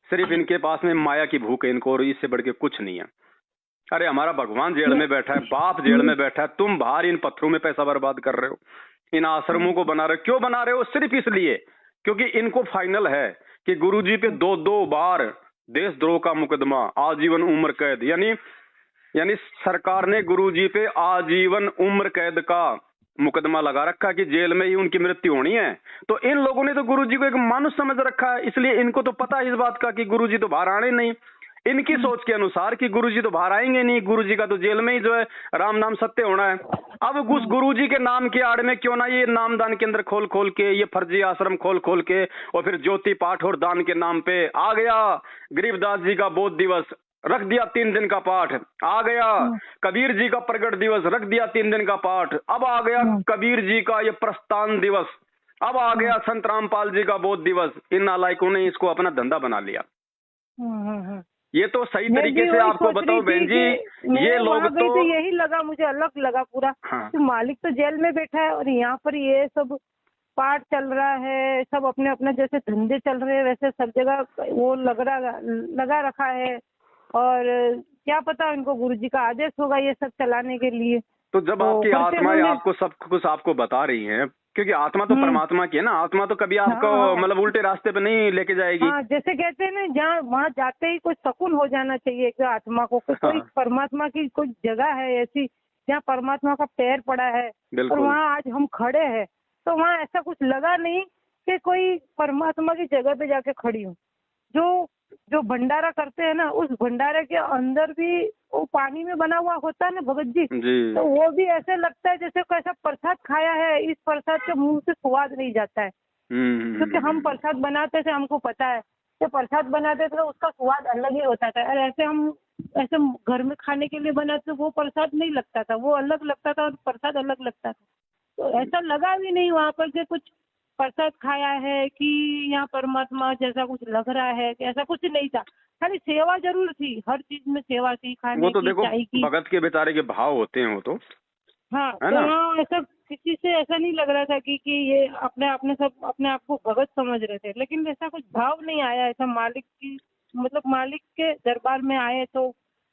सिर्फ इनके पास में माया की भूख है इनको, और इससे बढ़ के कुछ नहीं है। अरे हमारा भगवान जेल में बैठा है, बाप जेल में बैठा है, तुम बाहर इन पत्थरों में पैसा बर्बाद कर रहे हो, इन आश्रमों को बना रहे हो। क्यों बना रहे हो? सिर्फ इसलिए क्योंकि इनको फाइनल है कि गुरुजी पे 2-2 बार देशद्रोह का मुकदमा, आजीवन उम्र कैद, यानी सरकार ने गुरुजी पे आजीवन उम्र कैद का मुकदमा लगा रखा कि जेल में ही उनकी मृत्यु होनी है। तो इन लोगों ने तो गुरुजी को एक मानुष समझ रखा है, इसलिए इनको तो पता है इस बात का कि गुरुजी तो बाहर आने नहीं। इनकी सोच के अनुसार कि गुरुजी तो बाहर आएंगे नहीं, गुरुजी का तो जेल में ही जो है राम नाम सत्य होना है। अब उस गुरुजी के नाम के आड़ में क्यों ना ये नामदान केंद्र खोल खोल के, ये फर्जी आश्रम खोल खोल के, और फिर ज्योति पाठ और दान के नाम पे आ गया गरीबदास जी का बोध दिवस, रख दिया 3 दिन का पाठ, आ गया कबीर जी का प्रगट दिवस, रख दिया 3 दिन का पाठ, अब आ गया कबीर जी का ये प्रस्थान दिवस, अब आ गया संत रामपाल जी का बोध दिवस। इन नालायकों ने इसको अपना धंधा बना लिया। ये तो सही तरीके से आपको बताओ बहन जी, ये लोग तो यही लगा, मुझे अलग लगा पूरा। हाँ। तो मालिक तो जेल में बैठा है और यहाँ पर ये सब पाठ चल रहा है, सब अपने अपने जैसे धंधे चल रहे हैं वैसे सब जगह वो लगा रखा है, और क्या पता इनको गुरुजी का आदेश होगा ये सब चलाने के लिए। तो जब आपकी आत्माएं आपको सब कुछ आपको बता रही हैं, क्योंकि आत्मा तो परमात्मा की है ना, आत्मा तो कभी आपको मतलब उल्टे रास्ते पे नहीं लेके जाएगी। हाँ, जैसे कहते हैं ना, जहाँ वहाँ जाते ही कुछ सुकून हो जाना चाहिए कि आत्मा को, कोई परमात्मा की कोई जगह है ऐसी जहाँ परमात्मा का पैर पड़ा है, और वहाँ आज हम खड़े हैं, तो वहाँ ऐसा कुछ लगा नहीं कि कोई परमात्मा की जगह पे जाके खड़ी हूँ। जो भंडारा करते हैं ना, उस भंडारे के अंदर भी वो पानी में बना हुआ होता है ना भगत जी, तो वो भी ऐसे लगता है जैसे कैसा प्रसाद खाया है, इस प्रसाद के मुंह से स्वाद नहीं जाता है। क्योंकि हम प्रसाद बनाते थे, हमको पता है कि प्रसाद बनाते थे तो उसका स्वाद अलग ही होता था, और ऐसे घर में खाने के लिए बनाते वो प्रसाद नहीं लगता था, वो अलग लगता था और प्रसाद अलग लगता था। तो ऐसा लगा भी नहीं वहाँ पर कि कुछ प्रसाद खाया है कि यहाँ परमात्मा जैसा कुछ लग रहा है, कि ऐसा कुछ नहीं था। खाली सेवा जरूर थी, हर चीज में सेवा थी, खाने वो तो की, देखो चाय की। भगत के बेचारे के भाव होते हैं वो तो, हाँ, तो हाँ, ऐसा किसी से ऐसा नहीं लग रहा था कि ये अपने आप को भगत समझ रहे थे, लेकिन ऐसा कुछ भाव नहीं आया ऐसा मालिक की, मतलब मालिक के दरबार में आए तो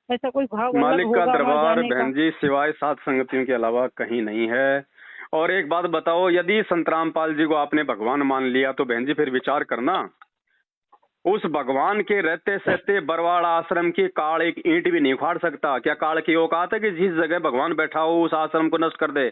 ऐसा कोई भाव मालिक का दरबार बहन जी सिवाय सात संगतियों के अलावा कहीं नहीं है। और एक बात बताओ, यदि संत रामपाल जी को आपने भगवान मान लिया तो बहन जी फिर विचार करना, उस भगवान के रहते सहते बरवाड़ा आश्रम की काल एक ईंट भी नहीं उखाड़ सकता। क्या काल की औकात है कि जिस जगह भगवान बैठा हो उस आश्रम को नष्ट कर दे?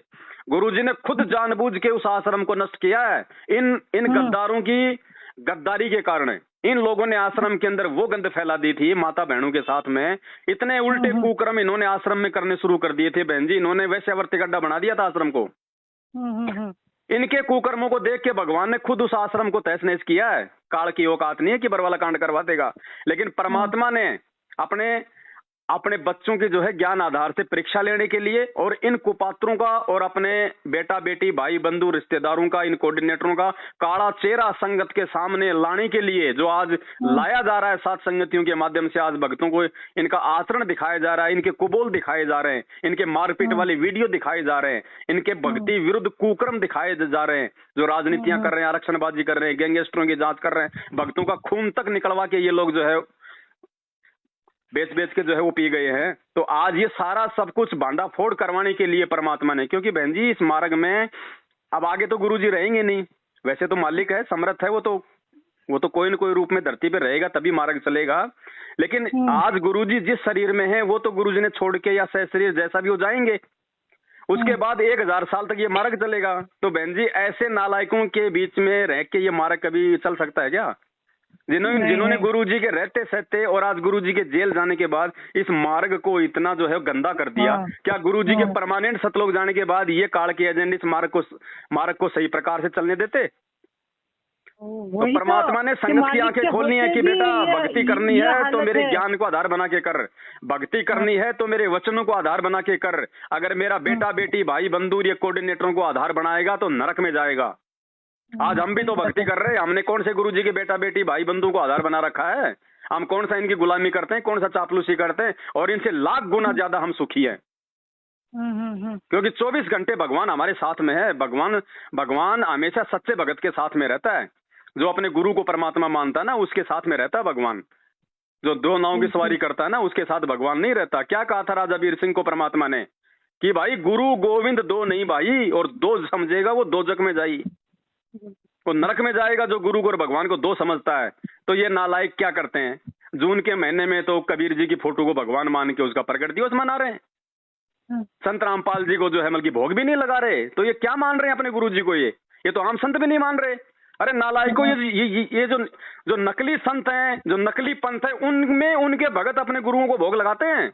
गुरुजी ने खुद जानबूझ के उस आश्रम को नष्ट किया है। इन गद्दारों की गद्दारी के कारण इन लोगों ने आश्रम के अंदर वो गंद फैला दी थी माता बहनों के साथ में। इतने उल्टे कुक्रम इन्होंने आश्रम में करने शुरू कर दिए थे बहन जी, इन्होंने वैश्यावर्ती गड्ढा बना दिया था आश्रम को। इनके कुकर्मों को देख के भगवान ने खुद उस आश्रम को तहस नहस किया है। काल की औकात नहीं है कि बरवाला कांड करवा देगा, लेकिन परमात्मा ने अपने बच्चों की जो है ज्ञान आधार से परीक्षा लेने के लिए और इन कुपात्रों का और अपने बेटा बेटी भाई बंधु रिश्तेदारों का, इन कोऑर्डिनेटरों का काला चेहरा संगत के सामने लाने के लिए जो आज लाया जा रहा है सात संगतियों के माध्यम से, आज भक्तों को इनका आचरण दिखाया जा रहा है, इनके कुबोल दिखाए जा रहे हैं, इनके मारपीट वाली वीडियो दिखाए जा रहे हैं, इनके भक्ति विरुद्ध कुक्रम दिखाए जा रहे हैं, जो राजनीतियां कर रहे हैं, आरक्षणबाजी कर रहे हैं, गैंगस्टरों की जांच कर रहे हैं, भक्तों का खून तक निकलवा के ये लोग जो है बेच के जो है वो पी गए हैं। तो आज ये सारा सब कुछ भांडाफोड़ करवाने के लिए परमात्मा ने, क्योंकि बहन जी इस मार्ग में अब आगे तो गुरुजी रहेंगे नहीं, वैसे तो मालिक है, समर्थ है, वो तो कोई न कोई रूप में धरती पे रहेगा तभी मार्ग चलेगा। लेकिन आज गुरुजी जिस शरीर में है वो तो गुरुजी ने छोड़ के या सह शरीर जैसा भी हो जाएंगे, उसके बाद 1000 साल तक ये मार्ग चलेगा। तो बहन जी ऐसे नालायकों के बीच में रह के ये मार्ग कभी चल सकता है क्या? जिन्होंने गुरुजी के रहते सहते और आज गुरुजी के जेल जाने के बाद इस मार्ग को इतना जो है गंदा कर दिया, क्या गुरुजी के परमानेंट सतलोक जाने के बाद ये काल के एजेंडे इस मार्ग को सही प्रकार से चलने देते? तो परमात्मा ने संगत की आंखें खोलनी है कि बेटा भक्ति करनी है तो मेरे ज्ञान को आधार बना के कर, भक्ति करनी है तो मेरे वचनों को आधार बना के कर। अगर मेरा बेटा बेटी भाई बंधु ये कोऑर्डिनेटरों को आधार बनाएगा तो नरक में जाएगा। आज हम भी तो भक्ति कर रहे हैं। हमने कौन से गुरु जी के बेटा बेटी भाई बंधु को आधार बना रखा है? हम कौन सा इनकी गुलामी करते हैं, कौन सा चापलूसी करते हैं? और इनसे लाख गुना ज्यादा हम सुखी हैं, क्योंकि 24 घंटे भगवान हमारे साथ में है। भगवान हमेशा सच्चे भगत के साथ में रहता है। जो अपने गुरु को परमात्मा मानता है ना, उसके साथ में रहता है भगवान। जो दो नाव की सवारी करता है ना, उसके साथ भगवान नहीं रहता। क्या कहा था राजा वीर सिंह को परमात्मा ने कि भाई गुरु गोविंद दो नहीं भाई, और दो समझेगा वो दोजक में जाई, वो नरक में जाएगा जो गुरु को और भगवान को दो समझता है। तो ये नालायक क्या करते हैं, जून के महीने में तो कबीर जी की फोटो को भगवान मान के उसका प्रकट दिवस मना रहे हैं। संत रामपाल जी को जो है बल्कि भोग भी नहीं लगा रहे। तो ये क्या मान रहे हैं अपने गुरु जी को? ये तो आम संत भी नहीं मान रहे। अरे नालायकों, ये जो नकली संत हैं, जो नकली पंथ है, उनमें उनके भगत अपने गुरुओं को भोग लगाते हैं।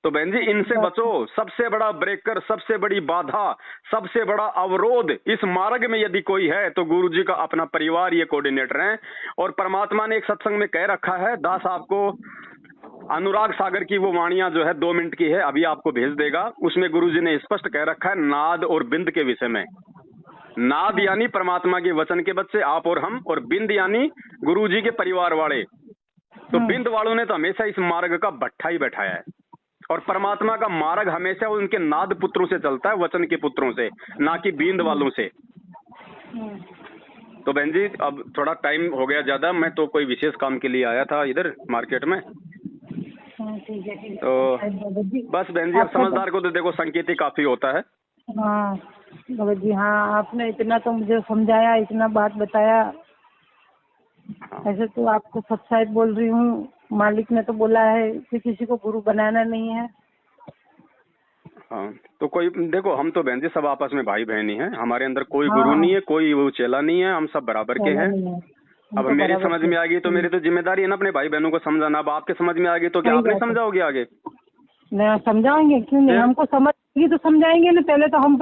तो बहन जी, इनसे बचो। सबसे बड़ा ब्रेकर, सबसे बड़ी बाधा, सबसे बड़ा अवरोध इस मार्ग में यदि कोई है तो गुरु जी का अपना परिवार ये कोऑर्डिनेटर हैं। और परमात्मा ने एक सत्संग में कह रखा है, दास आपको अनुराग सागर की वो वाणियां जो है 2 मिनट की है, अभी आपको भेज देगा। उसमें गुरु जी ने स्पष्ट कह रखा है नाद और बिंद के विषय में। नाद यानी परमात्मा के वचन के बच्चे आप और हम, और बिंद यानी गुरु जी के परिवार वाले। तो बिंद वालों ने तो हमेशा इस मार्ग का भट्ठा ही बैठाया है, और परमात्मा का मार्ग हमेशा उनके नाद पुत्रों से चलता है, वचन के पुत्रों से, ना कि बींद वालों से। तो बहन जी, अब थोड़ा टाइम हो गया ज्यादा, मैं तो कोई विशेष काम के लिए आया था इधर मार्केट में। तो बस बहन जी, अब समझदार को तो देखो संकेत ही काफी होता है। हाँ भगत जी, हाँ आपने इतना तो मुझे समझाया, इतना बात बताया। ऐसे तो आपको सच्चाई बोल रही हूँ। मालिक ने तो बोला है कि किसी को गुरु बनाना नहीं है। हाँ, तो कोई देखो, हम तो बहन जी सब आपस में भाई बहन ही हैं। हमारे अंदर कोई गुरु नहीं है, कोई वो चेला नहीं है, हम सब बराबर के हैं। अब मेरी समझ में आ गई तो मेरी तो जिम्मेदारी है ना अपने भाई बहनों को समझाना। अब आपके समझ में आ गई तो क्या आप नहीं समझाओगे आगे? नहीं समझाएंगे, क्यों नहीं, हमको समझ तो समझाएंगे ना। पहले तो हम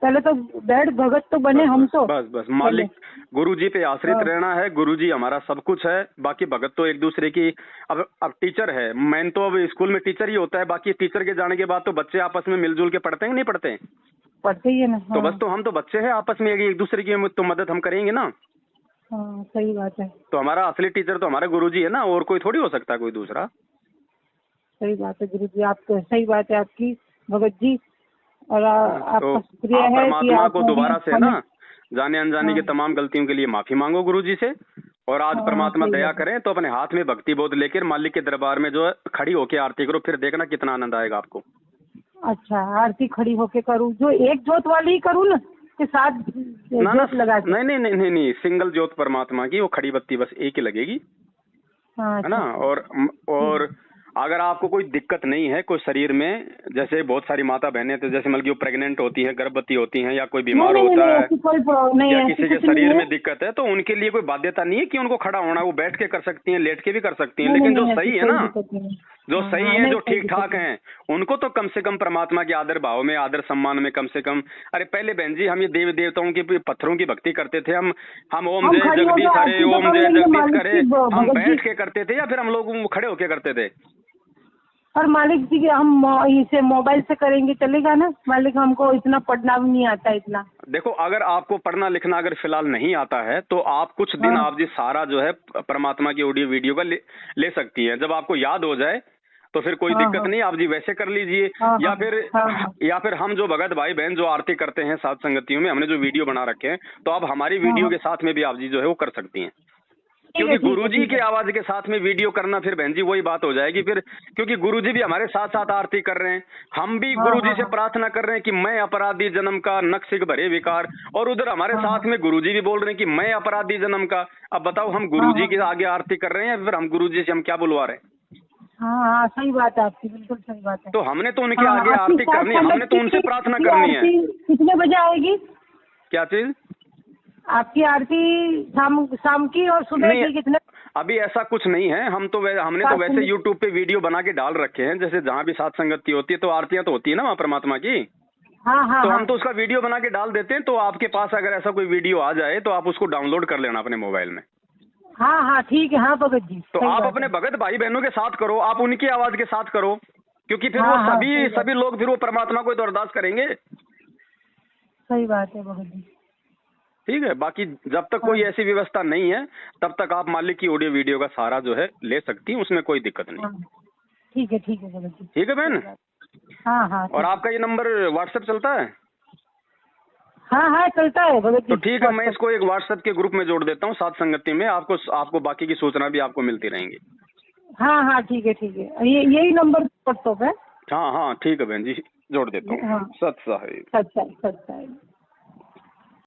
पहले तो बैठ भगत तो बने हम तो। बस मालिक गुरु जी पे आश्रित रहना है। गुरु जी हमारा सब कुछ है, बाकी भगत तो एक दूसरे की। अब टीचर है, मैं तो अब स्कूल में टीचर ही होता है, बाकी टीचर के जाने के बाद तो बच्चे आपस में मिलजुल के पढ़ते हैं नहीं पढ़ते? पढ़ते ही है ना। तो बस तो हम तो बच्चे हैं, आपस में एक दूसरे की तो मदद हम करेंगे ना। हाँ सही बात है। तो हमारा असली टीचर तो हमारा गुरु जी है ना, और कोई थोड़ी हो सकता है कोई दूसरा। सही बात है गुरु जी, आप तो सही बात है आपकी भगत जी। और आपका शुक्रिया है कि परमात्मा को दोबारा से ना जाने अनजाने की तमाम गलतियों के लिए माफी मांगो गुरु जी से। और आज परमात्मा दया करें तो अपने हाथ में भक्ति बोध लेकर मालिक के दरबार में जो है खड़ी होके आरती करो, फिर देखना कितना आनंद आएगा आपको। अच्छा, आरती खड़ी होके करूँ? जो एक जोत वाली ही करूँ ना, के साथ जोत लगा? नहीं, सिंगल जोत परमात्मा की, वो खड़ी बत्ती बस एक ही लगेगी, है ना। और अगर आपको कोई दिक्कत नहीं है कोई शरीर में, जैसे बहुत सारी माता बहनें तो जैसे मतलब प्रेग्नेंट होती हैं, गर्भवती होती हैं, या कोई बीमार होता है, या किसी के शरीर में दिक्कत है, तो उनके लिए कोई बाध्यता नहीं है कि उनको खड़ा होना। वो बैठ के कर सकती हैं, लेट के भी कर सकती हैं। लेकिन जो सही है ना, जो सही है, जो ठीक ठाक हैं, उनको तो कम से कम परमात्मा के आदर भाव में, आदर सम्मान में कम से कम। अरे पहले बहन जी, हम ये देवी देवताओं की पत्थरों की भक्ति करते थे। हम ओम जय जगदीश हरे, ओम जय जगदीश करे, हम बैठ के करते थे या फिर हम लोग खड़े होके करते थे? और मालिक जी के हम इसे मोबाइल से करेंगे चलेगा ना मालिक? हमको इतना पढ़ना भी नहीं आता इतना। देखो, अगर आपको पढ़ना लिखना अगर फिलहाल नहीं आता है तो आप कुछ दिन आप जी सारा जो है परमात्मा की ऑडियो वीडियो का ले सकती हैं। जब आपको याद हो जाए तो फिर कोई दिक्कत नहीं, आप जी वैसे कर लीजिए। या फिर हम जो भगत भाई बहन जो आरती करते हैं साथ संगतियों में, हमने जो वीडियो बना रखे हैं, तो आप हमारी वीडियो के साथ में भी आप जी जो है वो कर सकती हैं। क्योंकि गुरुजी की आवाज के साथ में वीडियो करना फिर बहन जी वही बात हो जाएगी फिर, क्योंकि गुरुजी भी हमारे साथ साथ आरती कर रहे हैं, हम भी गुरुजी से प्रार्थना कर रहे हैं कि मैं अपराधी जन्म का नक्सिक भरे विकार, और उधर हमारे साथ में गुरुजी भी बोल रहे हैं कि मैं अपराधी जन्म का। अब बताओ, हम गुरुजी के आगे आरती कर रहे हैं, फिर हम गुरुजी से हम क्या बुलवा रहे हैं? हाँ सही बात है आपकी, बिल्कुल सही बात है। तो हमने तो उनके आगे आरती करनी है, हमने तो उनसे प्रार्थना करनी है। कितने बजे आएगी? क्या चीज? आपकी आरती शाम की और सुबह की कितने? अभी ऐसा कुछ नहीं है। हमने तो वैसे YouTube पे वीडियो बना के डाल रखे हैं, जैसे जहाँ भी साथ संगति होती है तो आरतियां तो होती है ना वहाँ परमात्मा की। हाँ, तो हम तो उसका वीडियो बना के डाल देते हैं। तो आपके पास अगर ऐसा कोई वीडियो आ जाए तो आप उसको डाउनलोड कर लेना अपने मोबाइल में। हाँ ठीक है। हाँ भगत जी, तो आप अपने भगत भाई बहनों के साथ करो, आप उनकी आवाज के साथ करो। क्योंकि फिर हाँ, वो हाँ, सभी लोग फिर वो परमात्मा को तो अरदास करेंगे। सही बात है बहू जी। ठीक है, बाकी जब तक कोई ऐसी व्यवस्था नहीं है तब तक आप मालिक की ऑडियो वीडियो का सहारा जो है ले सकती हैं, उसमें कोई दिक्कत नहीं। हाँ, ठीक है बहू जी। ठीक है बहन। हाँ हाँ। और आपका ये नंबर व्हाट्सएप चलता है? हाँ हाँ चलता है भगत जी। तो ठीक है, मैं इसको एक व्हाट्सएप के ग्रुप में जोड़ देता हूँ, साथ संगति में आपको बाकी की सूचना भी आपको मिलती रहेंगी। हाँ हाँ ठीक है यही नंबर व्हाट्सएप है। हाँ हाँ ठीक है बहन जी, जोड़ देता हूँ। हाँ सत साहिब। सच है।